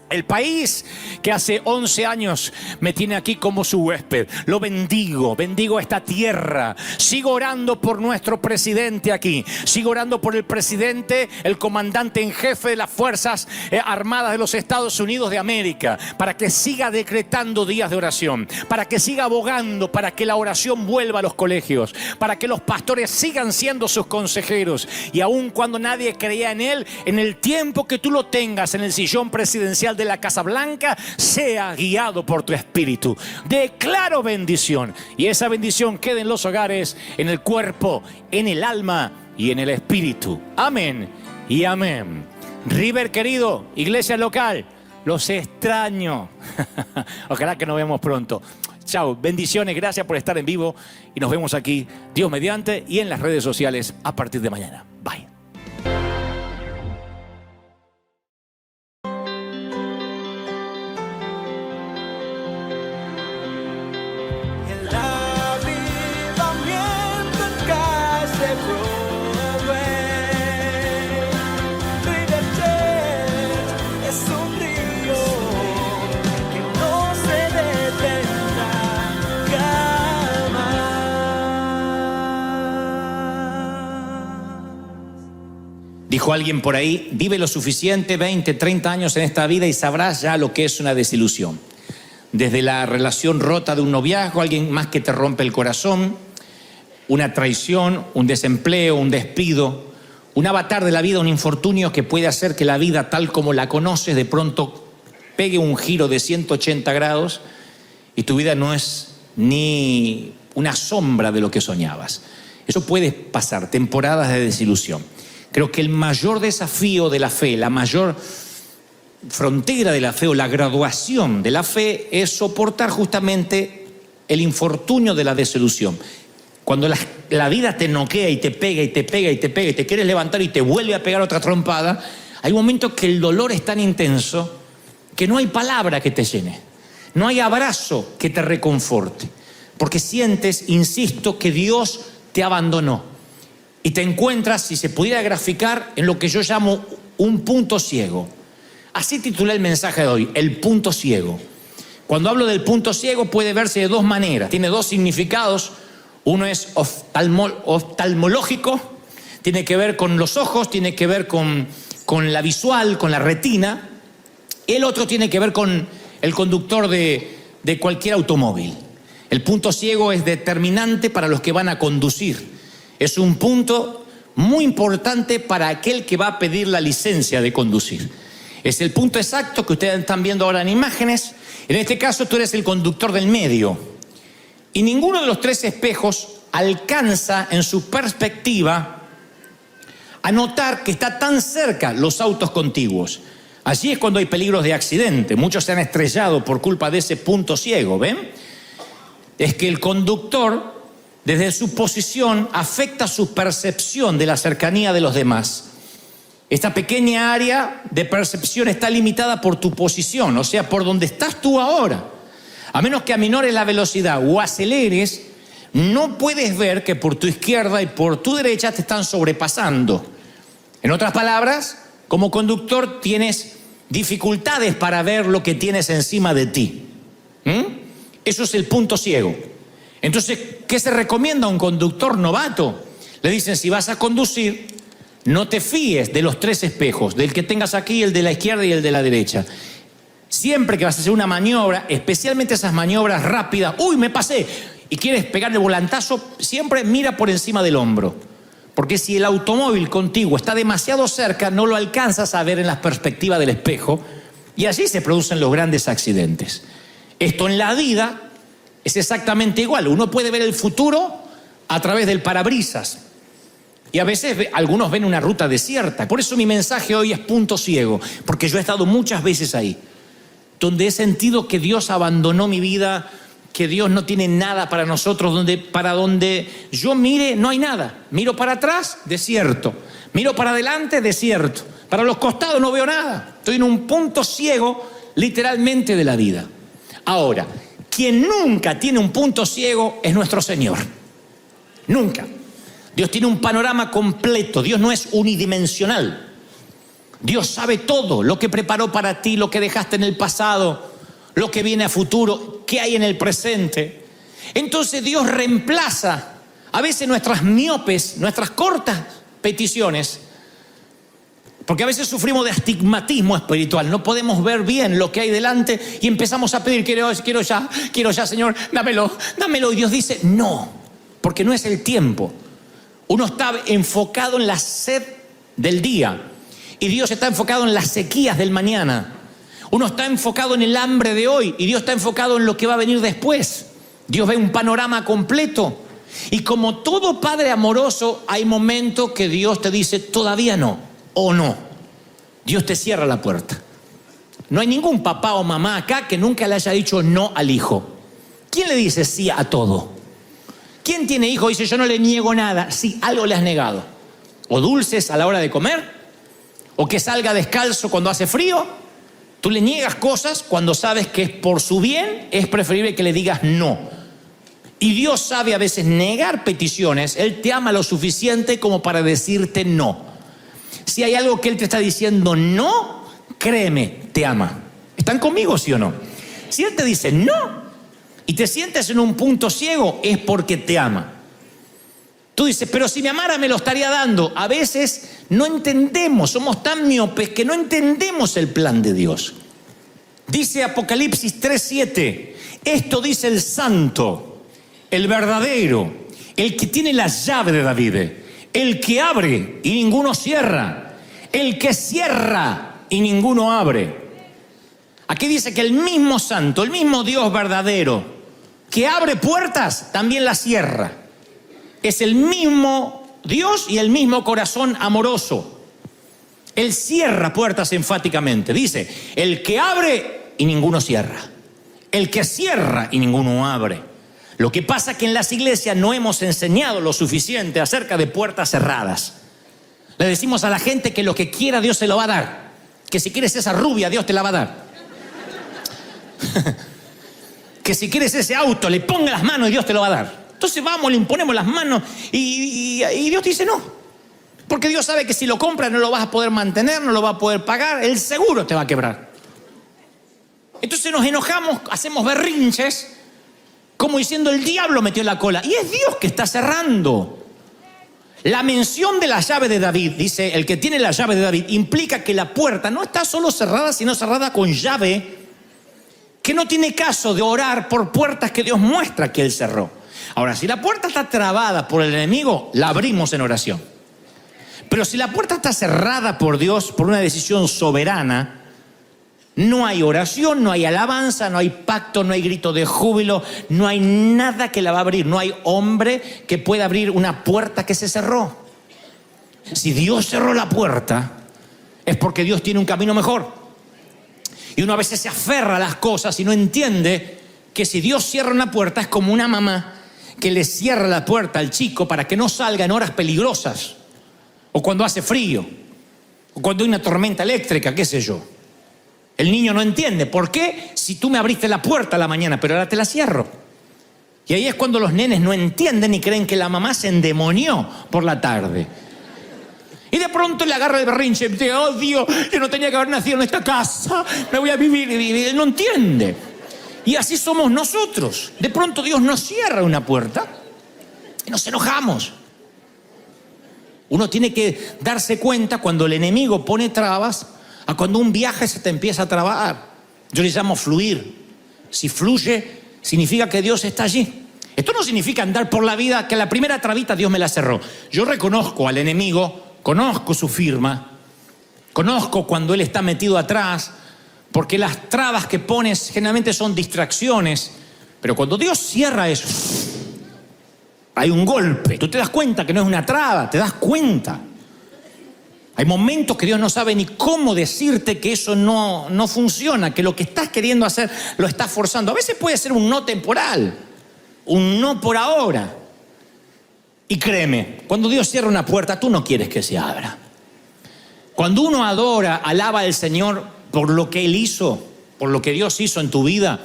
El país que hace 11 años me tiene aquí como su huésped. Lo bendigo, bendigo esta tierra. Sigo orando por nuestro presidente aquí. Sigo orando por el presidente, el comandante en jefe de las Fuerzas Armadas de los Estados Unidos de América, para que siga decretando días de oración, para que siga abogando, para que la oración vuelva a los colegios, para que los pastores sigan siendo sus consejeros. Y aun cuando nadie creía en él, en el tiempo que tú lo tengas en el sillón presidencial de la Casa Blanca, sea guiado por tu espíritu. Declaro bendición, y esa bendición quede en los hogares, en el cuerpo, en el alma y en el espíritu. Amén y amén. River querido, iglesia local, los extraño. Ojalá que nos vemos pronto. Chao, bendiciones, gracias por estar en vivo y nos vemos aquí, Dios mediante, y en las redes sociales a partir de mañana. Bye. Dijo alguien por ahí, vive lo suficiente, 20, 30 años en esta vida y sabrás ya lo que es una desilusión. Desde la relación rota de un noviazgo, alguien más que te rompe el corazón, una traición, un desempleo, un despido, un avatar de la vida, un infortunio que puede hacer que la vida tal como la conoces de pronto pegue un giro de 180 grados y tu vida no es ni una sombra de lo que soñabas. Eso puede pasar, temporadas de desilusión. Creo que el mayor desafío de la fe, la mayor frontera de la fe o la graduación de la fe es soportar justamente el infortunio de la desilusión. Cuando la vida te noquea y te pega y te pega y te pega y te quieres levantar y te vuelve a pegar otra trompada, hay momentos que el dolor es tan intenso que no hay palabra que te llene, no hay abrazo que te reconforte, porque sientes, insisto, que Dios te abandonó y te encuentras, si se pudiera graficar, en lo que yo llamo un punto ciego. Así titulé el mensaje de hoy, el punto ciego. Cuando hablo del punto ciego puede verse de dos maneras, tiene dos significados. Uno es oftalmológico, tiene que ver con los ojos, tiene que ver con la visual, con la retina. El otro tiene que ver con el conductor de cualquier automóvil. El punto ciego es determinante para los que van a conducir. Es un punto muy importante para aquel que va a pedir la licencia de conducir. Es el punto exacto que ustedes están viendo ahora en imágenes. En este caso tú eres el conductor del medio. Y ninguno de los tres espejos alcanza en su perspectiva a notar que está tan cerca los autos contiguos. Allí es cuando hay peligros de accidente. Muchos se han estrellado por culpa de ese punto ciego, ¿ven? Es que el conductor, desde su posición, afecta su percepción de la cercanía de los demás. Esta pequeña área de percepción está limitada por tu posición, o sea, por donde estás tú ahora. A menos que aminores la velocidad o aceleres, no puedes ver que por tu izquierda y por tu derecha te están sobrepasando. En otras palabras, como conductor tienes dificultades para ver lo que tienes encima de ti. Eso es el punto ciego. Entonces, ¿qué se recomienda a un conductor novato? Le dicen, si vas a conducir, no te fíes de los tres espejos, del que tengas aquí, el de la izquierda y el de la derecha. Siempre que vas a hacer una maniobra, especialmente esas maniobras rápidas, ¡uy, me pasé! Y quieres pegarle volantazo, siempre mira por encima del hombro. Porque si el automóvil contigo está demasiado cerca, no lo alcanzas a ver en la perspectiva del espejo, y así se producen los grandes accidentes. Esto en la vida es exactamente igual. Uno puede ver el futuro a través del parabrisas. Y a veces algunos ven una ruta desierta. Por eso mi mensaje hoy es punto ciego, porque yo he estado muchas veces ahí, donde he sentido que Dios abandonó mi vida, que Dios no tiene nada para nosotros, para donde yo mire no hay nada. Miro para atrás, desierto. Miro para adelante, desierto. Para los costados no veo nada. Estoy en un punto ciego, literalmente, de la vida. Ahora, quien nunca tiene un punto ciego es nuestro Señor. Nunca. Dios tiene un panorama completo. Dios no es unidimensional. Dios sabe todo, lo que preparó para ti, lo que dejaste en el pasado, lo que viene a futuro, qué hay en el presente. Entonces Dios reemplaza a veces nuestras miopes, nuestras cortas peticiones, porque a veces sufrimos de astigmatismo espiritual, no podemos ver bien lo que hay delante y empezamos a pedir, quiero ya, Señor, dámelo. Y Dios dice, no, porque no es el tiempo. Uno está enfocado en la sed del día. Y Dios está enfocado en las sequías del mañana. Uno está enfocado en el hambre de hoy y Dios está enfocado en lo que va a venir después. Dios ve un panorama completo. Y como todo padre amoroso, hay momentos que Dios te dice todavía no o no. Dios te cierra la puerta. No hay ningún papá o mamá acá que nunca le haya dicho no al hijo. ¿Quién le dice sí a todo? ¿Quién tiene hijo y dice yo no le niego nada? Sí, algo le has negado. O dulces a la hora de comer, o que salga descalzo cuando hace frío. Tú le niegas cosas cuando sabes que es por su bien, es preferible que le digas no. Y Dios sabe a veces negar peticiones. Él te ama lo suficiente como para decirte no. Si hay algo que Él te está diciendo no, créeme, te ama. ¿Están conmigo, sí o no? Si Él te dice no y te sientes en un punto ciego, es porque te ama. Tú dices, pero si me amara me lo estaría dando. A veces no entendemos, somos tan miopes que no entendemos el plan de Dios. Dice Apocalipsis 3:7, esto dice el santo, el verdadero, el que tiene la llave de David, el que abre y ninguno cierra, el que cierra y ninguno abre. Aquí dice que el mismo santo, el mismo Dios verdadero, que abre puertas, también las cierra. Es el mismo Dios y el mismo corazón amoroso. Él cierra puertas enfáticamente. Dice, el que abre y ninguno cierra. El que cierra y ninguno abre. Lo que pasa es que en las iglesias no hemos enseñado lo suficiente acerca de puertas cerradas. Le decimos a la gente que lo que quiera Dios se lo va a dar. Que si quieres esa rubia, Dios te la va a dar. Que si quieres ese auto, le ponga las manos y Dios te lo va a dar. Entonces vamos, le imponemos las manos y Dios dice no. Porque Dios sabe que si lo compras no lo vas a poder mantener, no lo vas a poder pagar, el seguro te va a quebrar. Entonces nos enojamos, hacemos berrinches, como diciendo el diablo metió la cola. Y es Dios que está cerrando. La mención de la llave de David, dice, el que tiene la llave de David, implica que la puerta no está solo cerrada, sino cerrada con llave, que no tiene caso de orar por puertas que Dios muestra que Él cerró. Ahora, si la puerta está trabada por el enemigo, la abrimos en oración. Pero si la puerta está cerrada por Dios, por una decisión soberana, no hay oración, no hay alabanza, no hay pacto, no hay grito de júbilo, no hay nada que la va a abrir. No hay hombre que pueda abrir una puerta que se cerró. Si Dios cerró la puerta, es porque Dios tiene un camino mejor. Y uno a veces se aferra a las cosas y no entiende que si Dios cierra una puerta es como una mamá que le cierra la puerta al chico para que no salga en horas peligrosas, o cuando hace frío, o cuando hay una tormenta eléctrica, qué sé yo. El niño no entiende. ¿Por qué? Si tú me abriste la puerta a la mañana, pero ahora te la cierro. Y ahí es cuando los nenes no entienden y creen que la mamá se endemonió por la tarde. Y de pronto le agarra el berrinche y dice, oh Dios, yo no tenía que haber nacido en esta casa, me voy a vivir. Y él no entiende. Y así somos nosotros. De pronto Dios nos cierra una puerta y nos enojamos. Uno tiene que darse cuenta cuando el enemigo pone trabas, a cuando un viaje se te empieza a trabar. Yo le llamo fluir. Si fluye, significa que Dios está allí. Esto no significa andar por la vida que la primera trabita Dios me la cerró. Yo reconozco al enemigo, conozco su firma, conozco cuando él está metido atrás, porque las trabas que pones generalmente son distracciones. Pero cuando Dios cierra eso, hay un golpe. Tú te das cuenta que no es una traba, te das cuenta. Hay momentos que Dios no sabe ni cómo decirte que eso no funciona, que lo que estás queriendo hacer lo estás forzando. A veces puede ser un no temporal, un no por ahora. Y créeme, cuando Dios cierra una puerta, tú no quieres que se abra. Cuando uno adora, alaba al Señor por lo que Él hizo, por lo que Dios hizo en tu vida,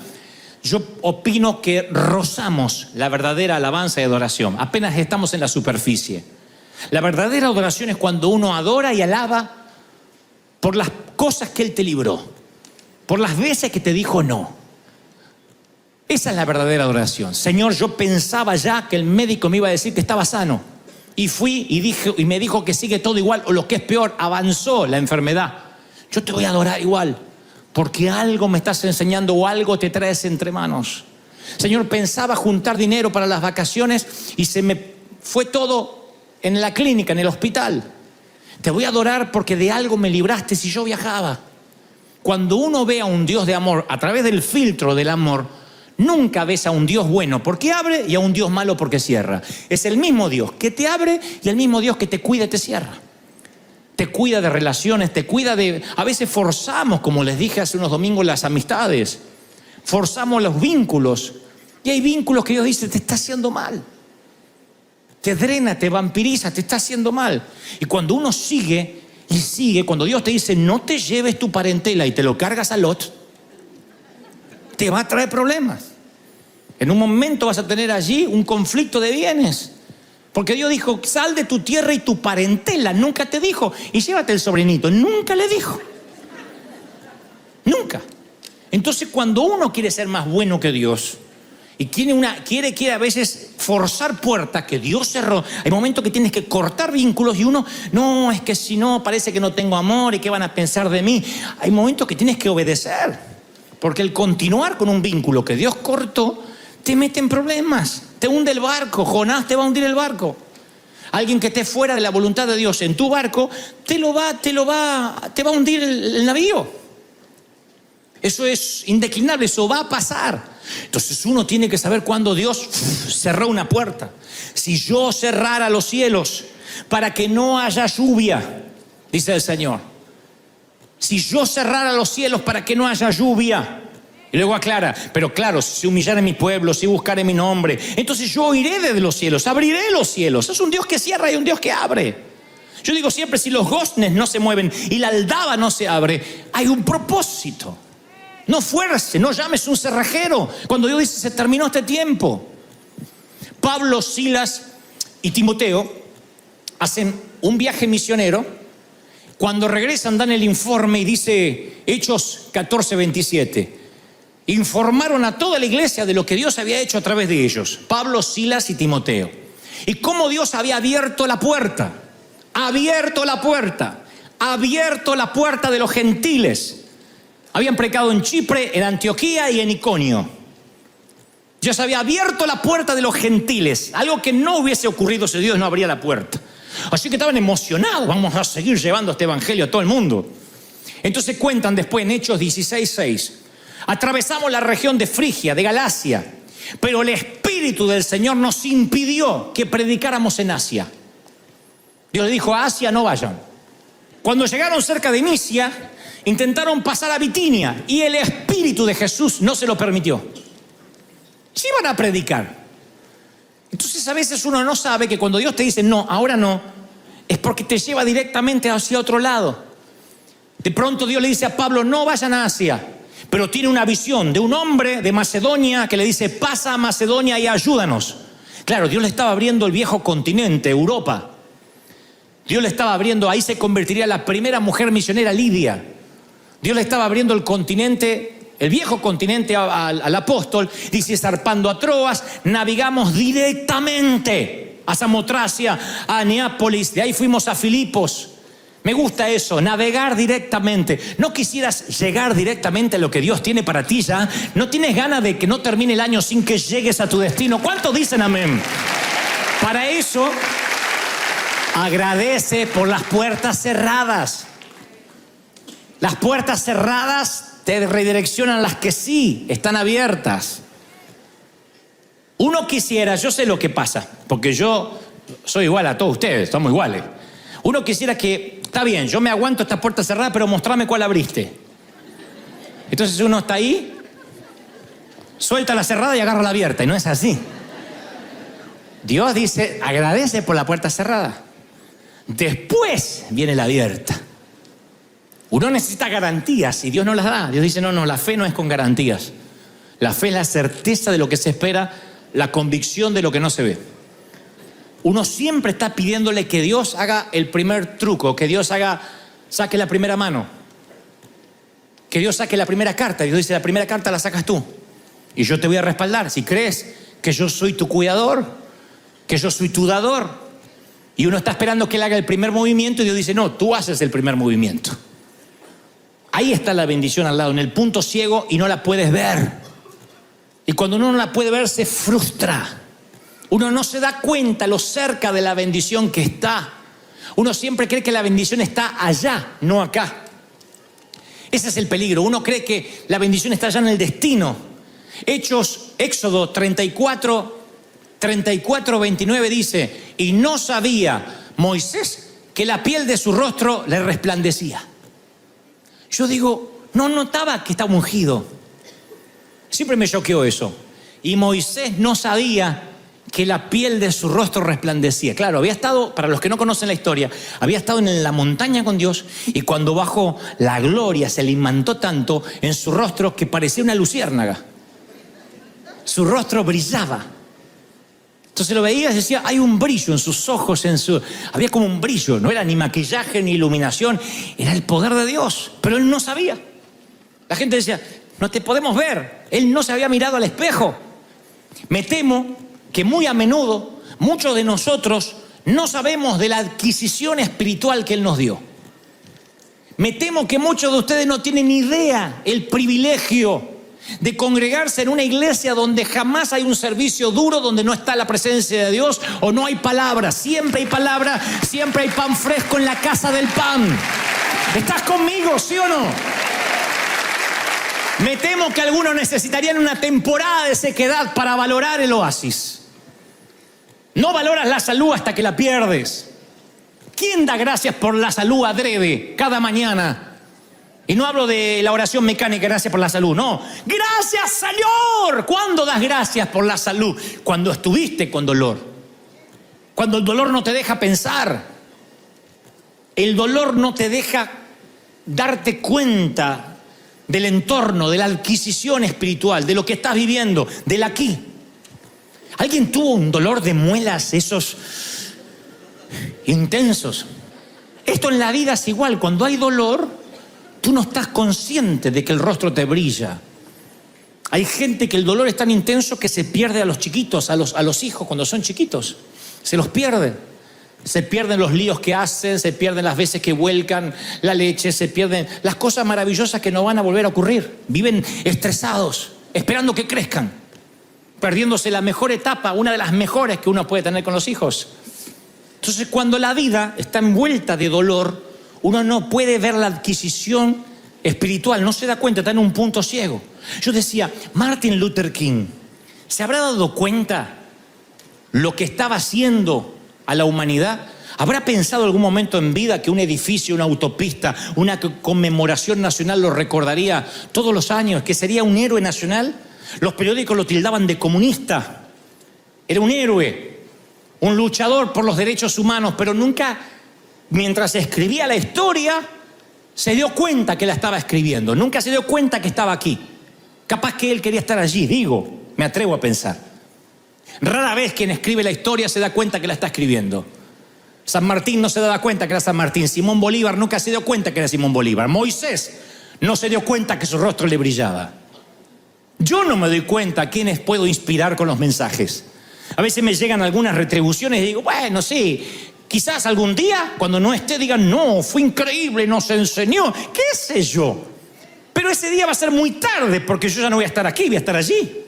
yo opino que rozamos la verdadera alabanza y adoración. Apenas estamos en la superficie. La verdadera adoración es cuando uno adora y alaba por las cosas que Él te libró, por las veces que te dijo no. Esa es la verdadera adoración. Señor, yo pensaba ya que el médico me iba a decir que estaba sano. Y fui y me dijo que sigue todo igual, o lo que es peor, avanzó la enfermedad. Yo te voy a adorar igual, porque algo me estás enseñando o algo te traes entre manos. Señor, pensaba juntar dinero para las vacaciones y se me fue todo en la clínica, en el hospital. Te voy a adorar porque de algo me libraste si yo viajaba. Cuando uno ve a un Dios de amor a través del filtro del amor, nunca ves a un Dios bueno porque abre y a un Dios malo porque cierra. Es el mismo Dios que te abre y el mismo Dios que te cuida y te cierra. Te cuida de relaciones, te cuida de... A veces forzamos, como les dije hace unos domingos, las amistades. Forzamos los vínculos. Y hay vínculos que Dios dice, te está haciendo mal. Te drena, te vampiriza, te está haciendo mal. Y cuando uno sigue y sigue, cuando Dios te dice, no te lleves tu parentela y te lo cargas a Lot, te va a traer problemas. En un momento vas a tener allí un conflicto de bienes. Porque Dios dijo, sal de tu tierra y tu parentela. Nunca te dijo, y llévate el sobrinito. Nunca le dijo. Nunca. Entonces, cuando uno quiere ser más bueno que Dios y quiere a veces forzar puertas que Dios cerró, hay momentos que tienes que cortar vínculos y uno, no, es que si no, parece que no tengo amor y qué van a pensar de mí. Hay momentos que tienes que obedecer, porque el continuar con un vínculo que Dios cortó te mete en problemas, te hunde el barco. Jonás te va a hundir el barco. Alguien que esté fuera de la voluntad de Dios en tu barco te va a hundir el navío. Eso es indeclinable, eso va a pasar. Entonces uno tiene que saber cuándo Dios cerró una puerta. Si yo cerrara los cielos para que no haya lluvia, dice el Señor. Si yo cerrara los cielos para que no haya lluvia, Y luego aclara, pero claro, si se humillare mi pueblo, si buscare mi nombre, entonces yo oiré desde los cielos, abriré los cielos. Es un Dios que cierra y un Dios que abre. Yo digo siempre, si los goznes no se mueven y la aldaba no se abre, hay un propósito. No fuerce, no llames un cerrajero cuando Dios dice, se terminó este tiempo. Pablo, Silas y Timoteo hacen un viaje misionero. Cuando regresan dan el informe y dice Hechos 14:27. Informaron a toda la iglesia de lo que Dios había hecho a través de ellos, Pablo, Silas y Timoteo, y cómo Dios había abierto la puerta de los gentiles. Habían predicado en Chipre, en Antioquía y en Iconio. Dios había abierto la puerta de los gentiles, algo que no hubiese ocurrido si Dios no abría la puerta. Así que estaban emocionados, vamos a seguir llevando este evangelio a todo el mundo. Entonces cuentan después en Hechos 16:6. Atravesamos la región de Frigia, de Galacia, pero el Espíritu del Señor nos impidió que predicáramos en Asia. Dios le dijo, a Asia no vayan. Cuando llegaron cerca de Misia, intentaron pasar a Bitinia y el Espíritu de Jesús no se lo permitió. Sí iban a predicar. Entonces a veces uno no sabe que cuando Dios te dice no, ahora no, es porque te lleva directamente hacia otro lado. De pronto Dios le dice a Pablo, no vayan a Asia. Pero tiene una visión de un hombre de Macedonia que le dice, pasa a Macedonia y ayúdanos. Claro, Dios le estaba abriendo el viejo continente, Europa. Dios le estaba abriendo, ahí se convertiría la primera mujer misionera, Lidia. Dios le estaba abriendo el continente, el viejo continente al apóstol. Dice, zarpando a Troas, navegamos directamente a Samotracia, a Neápolis, de ahí fuimos a Filipos. Me gusta eso, navegar directamente. ¿No quisieras llegar directamente a lo que Dios tiene para ti ya? ¿No tienes ganas de que no termine el año sin que llegues a tu destino? ¿Cuántos dicen amén? Para eso, agradece por las puertas cerradas. Las puertas cerradas te redireccionan las que sí están abiertas. Uno quisiera, yo sé lo que pasa, porque yo soy igual a todos ustedes, estamos iguales. Uno quisiera que, está bien, yo me aguanto esta puerta cerrada, pero mostrame cuál abriste. Entonces uno está ahí, suelta la cerrada y agarra la abierta, y no es así. Dios dice, agradece por la puerta cerrada. Después viene la abierta. Uno necesita garantías y Dios no las da. Dios dice, no, la fe no es con garantías. La fe es la certeza de lo que se espera, la convicción de lo que no se ve. Uno siempre está pidiéndole que Dios haga el primer truco, que Dios saque la primera mano, que Dios saque la primera carta. Dios dice, la primera carta la sacas tú y yo te voy a respaldar. Si crees que yo soy tu cuidador, que yo soy tu dador, y uno está esperando que Él haga el primer movimiento y Dios dice, no, tú haces el primer movimiento. Ahí está la bendición al lado, en el punto ciego, y no la puedes ver. Y cuando uno no la puede ver, se frustra. Uno no se da cuenta lo cerca de la bendición que está. Uno siempre cree que la bendición está allá, no acá. Ese es el peligro. Uno cree que la bendición está allá en el destino. Éxodo 34:29 dice, y no sabía Moisés que la piel de su rostro le resplandecía. Yo digo, no notaba que estaba ungido. Siempre me choqueó eso. Y Moisés no sabía que la piel de su rostro resplandecía. Claro, había estado, para los que no conocen la historia, había estado en la montaña con Dios, y cuando bajó, la gloria se le imantó tanto en su rostro que parecía una luciérnaga. Su rostro brillaba. Entonces lo veías y decía, hay un brillo en sus ojos, había como un brillo, no era ni maquillaje ni iluminación, era el poder de Dios, pero él no sabía. La gente decía, no te podemos ver. Él no se había mirado al espejo. Me temo que muy a menudo muchos de nosotros no sabemos de la adquisición espiritual que Él nos dio. Me temo que muchos de ustedes no tienen idea el privilegio de congregarse en una iglesia donde jamás hay un servicio duro, donde no está la presencia de Dios o no hay palabra. Siempre hay palabra, siempre hay pan fresco en la casa del pan. ¿Estás conmigo, sí o no? Me temo que algunos necesitarían una temporada de sequedad para valorar el oasis. No valoras la salud hasta que la pierdes. ¿Quién da gracias por la salud adrede cada mañana? Y no hablo de la oración mecánica, gracias por la salud, no. ¡Gracias, Señor! ¿Cuándo das gracias por la salud? Cuando estuviste con dolor. Cuando el dolor no te deja pensar. El dolor no te deja darte cuenta del entorno, de la adquisición espiritual, de lo que estás viviendo, del aquí. ¿Alguien tuvo un dolor de muelas, esos intensos? Esto en la vida es igual. Cuando hay dolor, tú no estás consciente de que el rostro te brilla. Hay gente que el dolor es tan intenso que se pierde a los chiquitos, a los hijos cuando son chiquitos. Se los pierde. Se pierden los líos que hacen, se pierden las veces que vuelcan la leche, se pierden las cosas maravillosas que no van a volver a ocurrir. Viven estresados, esperando que crezcan, perdiéndose la mejor etapa, una de las mejores que uno puede tener con los hijos. Entonces, cuando la vida está envuelta de dolor, uno no puede ver la adquisición espiritual, no se da cuenta, está en un punto ciego. Yo decía, Martin Luther King, ¿se habrá dado cuenta lo que estaba haciendo a la humanidad? ¿Habrá pensado algún momento en vida que un edificio, una autopista, una conmemoración nacional lo recordaría todos los años, que sería un héroe nacional? Los periódicos lo tildaban de comunista. Era un héroe, un luchador por los derechos humanos, pero nunca, mientras escribía la historia, se dio cuenta que la estaba escribiendo. Nunca se dio cuenta que estaba aquí. Capaz que él quería estar allí, me atrevo a pensar. Rara vez quien escribe la historia se da cuenta que la está escribiendo. San Martín no se daba cuenta que era San Martín. Simón Bolívar nunca se dio cuenta que era Simón Bolívar. Moisés no se dio cuenta que su rostro le brillaba. Yo no me doy cuenta a quiénes puedo inspirar con los mensajes. A veces me llegan algunas retribuciones y digo, bueno, sí, quizás algún día, cuando no esté, digan, no, fue increíble, nos enseñó, qué sé yo. Pero ese día va a ser muy tarde porque yo ya no voy a estar aquí, voy a estar allí.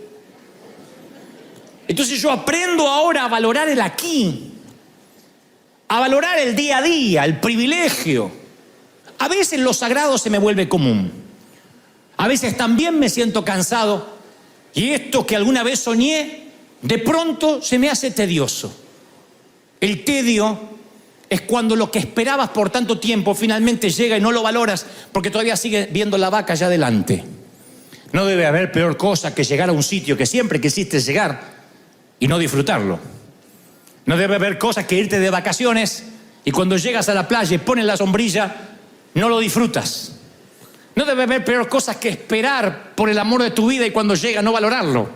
Entonces yo aprendo ahora a valorar el aquí, a valorar el día a día, el privilegio. A veces lo sagrado se me vuelve común. A veces también me siento cansado y esto que alguna vez soñé, de pronto se me hace tedioso. El tedio es cuando lo que esperabas por tanto tiempo finalmente llega y no lo valoras porque todavía sigues viendo la vaca allá adelante. No debe haber peor cosa que llegar a un sitio que siempre quisiste llegar y no disfrutarlo. No debe haber cosas que irte de vacaciones y cuando llegas a la playa y pones la sombrilla, no lo disfrutas. No debe haber peor cosas que esperar por el amor de tu vida y cuando llega no valorarlo.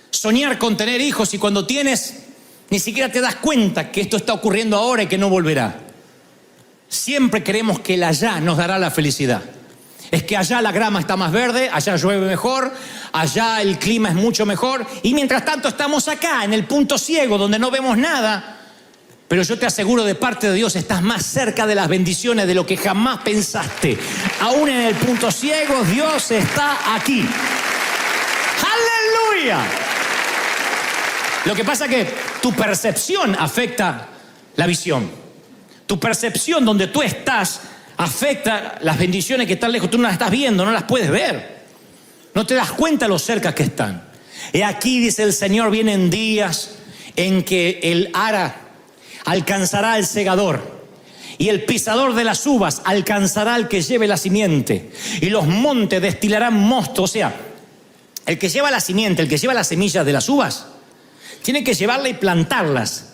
Soñar con tener hijos y cuando tienes, ni siquiera te das cuenta que esto está ocurriendo ahora y que no volverá. Siempre creemos que el allá nos dará la felicidad. Es que allá la grama está más verde, allá llueve mejor, allá el clima es mucho mejor y mientras tanto estamos acá en el punto ciego donde no vemos nada. Pero yo te aseguro, de parte de Dios estás más cerca de las bendiciones de lo que jamás pensaste. Aún en el punto ciego, Dios está aquí. ¡Aleluya! Lo que pasa es que tu percepción afecta la visión. Tu percepción donde tú estás afecta las bendiciones que están lejos. Tú no las estás viendo, no las puedes ver. No te das cuenta lo cerca que están. Y aquí dice el Señor, vienen días en que el ara alcanzará al segador y el pisador de las uvas alcanzará al que lleve la simiente y los montes destilarán mosto. O sea, el que lleva la simiente, el que lleva las semillas de las uvas, tiene que llevarla y plantarlas.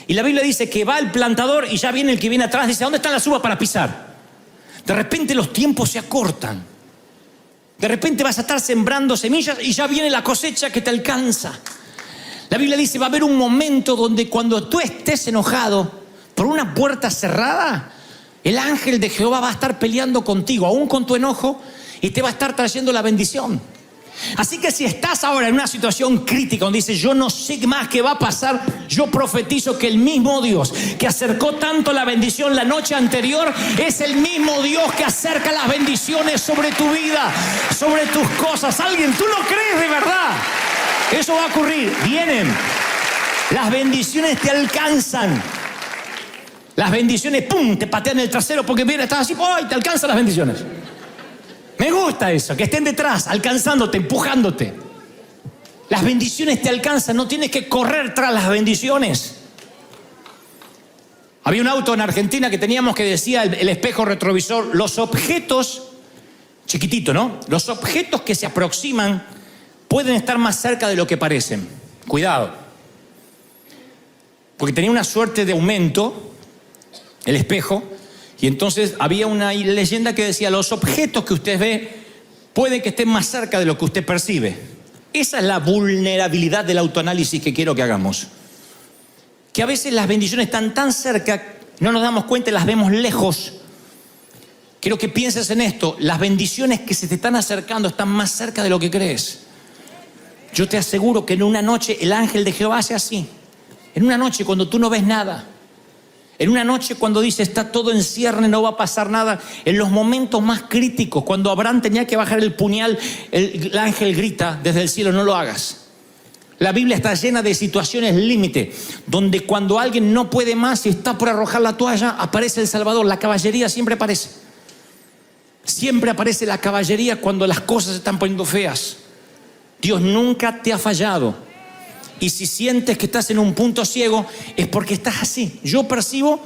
Y la Biblia dice que va el plantador y ya viene el que viene atrás, dice, ¿dónde están las uvas para pisar? De repente los tiempos se acortan. De repente vas a estar sembrando semillas y ya viene la cosecha que te alcanza. La Biblia dice, va a haber un momento donde cuando tú estés enojado por una puerta cerrada, el ángel de Jehová va a estar peleando contigo, aún con tu enojo, y te va a estar trayendo la bendición. Así que si estás ahora en una situación crítica donde dices, yo no sé más qué va a pasar, yo profetizo que el mismo Dios que acercó tanto la bendición la noche anterior es el mismo Dios que acerca las bendiciones sobre tu vida, sobre tus cosas. Alguien, ¿tú lo crees de verdad? Eso va a ocurrir. Vienen. Las bendiciones te alcanzan. Las bendiciones, ¡pum!, te patean el trasero porque viene, estás así, ¡ay!, te alcanzan las bendiciones. Me gusta eso, que estén detrás, alcanzándote, empujándote. Las bendiciones te alcanzan, no tienes que correr tras las bendiciones. Había un auto en Argentina que teníamos que decía el espejo retrovisor, los objetos, chiquitito, ¿no? Los objetos que se aproximan pueden estar más cerca de lo que parecen. Cuidado. Porque tenía una suerte de aumento, el espejo, y entonces había una leyenda que decía, los objetos que usted ve pueden que estén más cerca de lo que usted percibe. Esa es la vulnerabilidad del autoanálisis que quiero que hagamos. Que a veces las bendiciones están tan cerca, no nos damos cuenta y las vemos lejos. Quiero que pienses en esto, las bendiciones que se te están acercando están más cerca de lo que crees. Yo te aseguro que en una noche el ángel de Jehová hace así. En una noche cuando tú no ves nada. En una noche cuando dice está todo en cierne, no va a pasar nada. En los momentos más críticos, cuando Abraham tenía que bajar el puñal, el ángel grita desde el cielo, no lo hagas. La Biblia está llena de situaciones límite, donde cuando alguien no puede más y está por arrojar la toalla, aparece el Salvador. La caballería siempre aparece. Siempre aparece la caballería cuando las cosas se están poniendo feas. Dios nunca te ha fallado. Y si sientes que estás en un punto ciego, es porque estás así. Yo percibo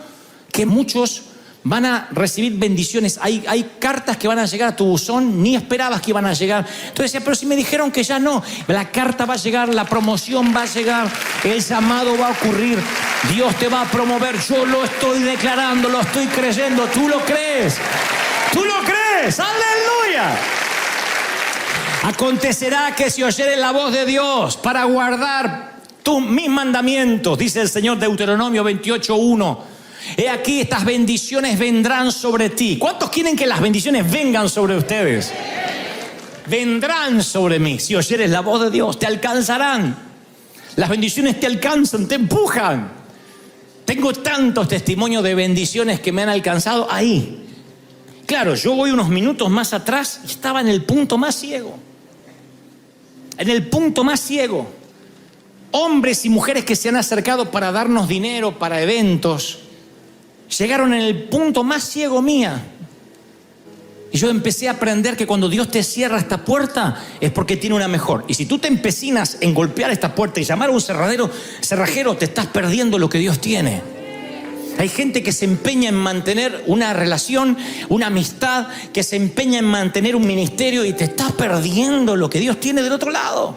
que muchos van a recibir bendiciones. Hay cartas que van a llegar a tu buzón, ni esperabas que iban a llegar. Entonces decía, pero si me dijeron que ya no. La carta va a llegar, la promoción va a llegar, el llamado va a ocurrir. Dios te va a promover. Yo lo estoy declarando, lo estoy creyendo. ¿Tú lo crees? ¿Tú lo crees? ¡Aleluya! Acontecerá que si oyeres la voz de Dios para guardar mis mandamientos, dice el Señor, Deuteronomio 28:1. He aquí estas bendiciones vendrán sobre ti. ¿Cuántos quieren que las bendiciones vengan sobre ustedes? Vendrán sobre mí. Si oyeres la voz de Dios, te alcanzarán. Las bendiciones te alcanzan, te empujan. Tengo tantos testimonios de bendiciones que me han alcanzado ahí. Claro, yo voy unos minutos más atrás y estaba en el punto más ciego. En el punto más ciego. Hombres y mujeres que se han acercado para darnos dinero, para eventos, llegaron en el punto más ciego mía. Y yo empecé a aprender que cuando Dios te cierra esta puerta es porque tiene una mejor. Y si tú te empecinas en golpear esta puerta y llamar a un cerrajero, te estás perdiendo lo que Dios tiene. Hay gente que se empeña en mantener una relación, una amistad, que se empeña en mantener un ministerio y te estás perdiendo lo que Dios tiene del otro lado.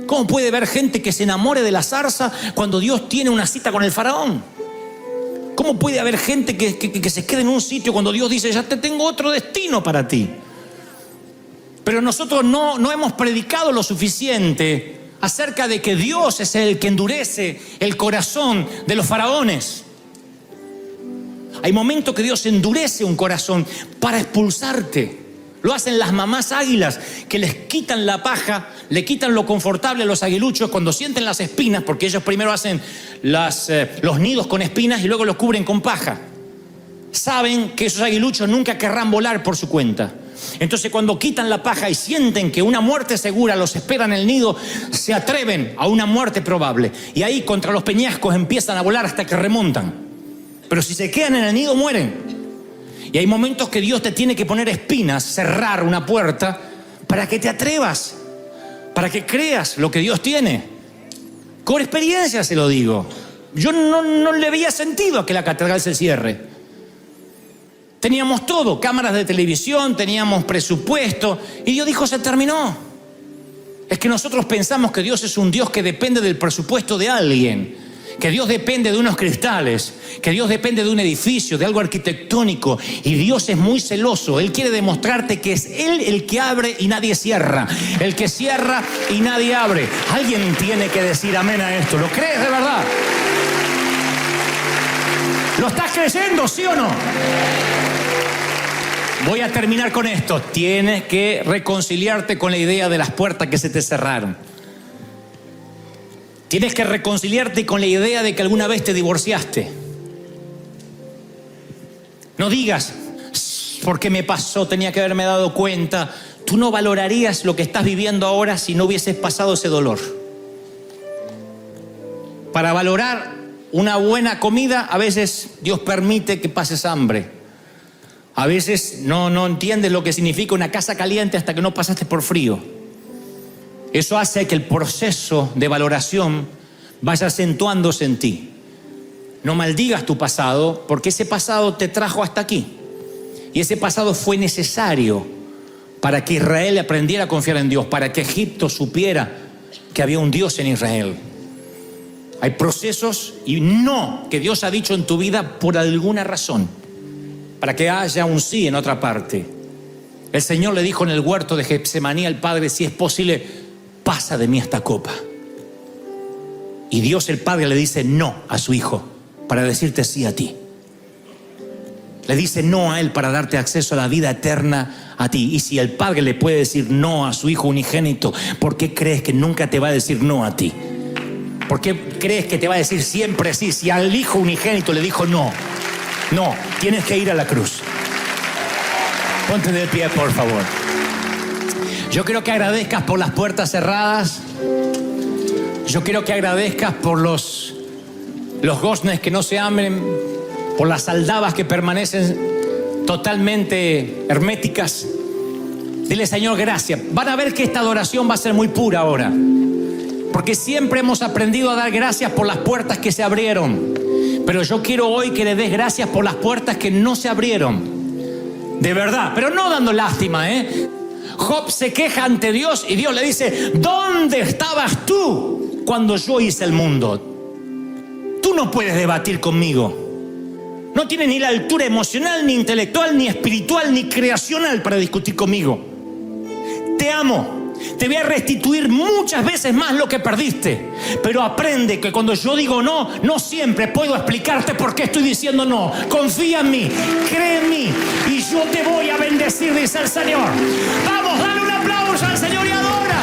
¿Cómo puede haber gente que se enamore de la zarza cuando Dios tiene una cita con el faraón? ¿Cómo puede haber gente que se quede en un sitio cuando Dios dice, ya te tengo otro destino para ti? Pero nosotros no hemos predicado lo suficiente acerca de que Dios es el que endurece el corazón de los faraones. Hay momentos que Dios endurece un corazón para expulsarte. Lo hacen las mamás águilas, que les quitan la paja, le quitan lo confortable a los aguiluchos cuando sienten las espinas, porque ellos primero hacen los nidos con espinas y luego los cubren con paja. Saben que esos aguiluchos nunca querrán volar por su cuenta. Entonces cuando quitan la paja y sienten que una muerte segura los espera en el nido, se atreven a una muerte probable. Y ahí contra los peñascos empiezan a volar hasta que remontan. Pero si se quedan en el nido, mueren. Y hay momentos que Dios te tiene que poner espinas, cerrar una puerta, para que te atrevas, para que creas lo que Dios tiene. Con experiencia se lo digo. Yo no le veía sentido a que la catedral se cierre. Teníamos todo, cámaras de televisión, teníamos presupuesto, y Dios dijo, se terminó. Es que nosotros pensamos que Dios es un Dios que depende del presupuesto de alguien. Que Dios depende de unos cristales, que Dios depende de un edificio, de algo arquitectónico. Y Dios es muy celoso. Él quiere demostrarte que es Él el que abre y nadie cierra. El que cierra y nadie abre. Alguien tiene que decir amén a esto. ¿Lo crees de verdad? ¿Lo estás creyendo, sí o no? Voy a terminar con esto. Tienes que reconciliarte con la idea de las puertas que se te cerraron. Tienes que reconciliarte con la idea de que alguna vez te divorciaste. No digas, ¿por qué me pasó? Tenía que haberme dado cuenta. Tú no valorarías lo que estás viviendo ahora si no hubieses pasado ese dolor. Para valorar una buena comida, a veces Dios permite que pases hambre. A veces no entiendes lo que significa una casa caliente hasta que no pasaste por frío. Eso hace que el proceso de valoración vaya acentuándose en ti. no maldigas tu pasado, porque ese pasado te trajo hasta aquí. Y ese pasado fue necesario para que Israel aprendiera a confiar en Dios, para que Egipto supiera que había un Dios en Israel. Hay procesos y no que Dios ha dicho en tu vida por alguna razón, para que haya un sí en otra parte. El Señor le dijo en el huerto de Getsemaní al Padre: si es posible, pasa de mí esta copa. Y Dios el Padre le dice no a su Hijo para decirte sí a ti. Le dice no a Él para darte acceso a la vida eterna a ti. Y si el Padre le puede decir no a su Hijo unigénito, ¿por qué crees que nunca te va a decir no a ti? ¿Por qué crees que te va a decir siempre sí? Si al Hijo unigénito le dijo no, no, tienes que ir a la cruz. Ponte de pie, por favor. Yo quiero que agradezcas por las puertas cerradas. Yo quiero que agradezcas por los goznes que no se abren, por las aldabas que permanecen totalmente herméticas. Dile: Señor, gracias. Van a ver que esta adoración va a ser muy pura ahora, porque siempre hemos aprendido a dar gracias por las puertas que se abrieron. Pero yo quiero hoy que le des gracias por las puertas que no se abrieron. De verdad, pero no dando lástima, Job se queja ante Dios y Dios le dice: ¿dónde estabas tú cuando yo hice el mundo? Tú no puedes debatir conmigo. No tienes ni la altura emocional, ni intelectual, ni espiritual, ni creacional para discutir conmigo. Te amo. Te voy a restituir muchas veces más lo que perdiste. Pero aprende que cuando yo digo no, no siempre puedo explicarte por qué estoy diciendo no. Confía en mí, cree en mí, y yo te voy a bendecir, dice el Señor. Vamos, dale un aplauso al Señor y adora.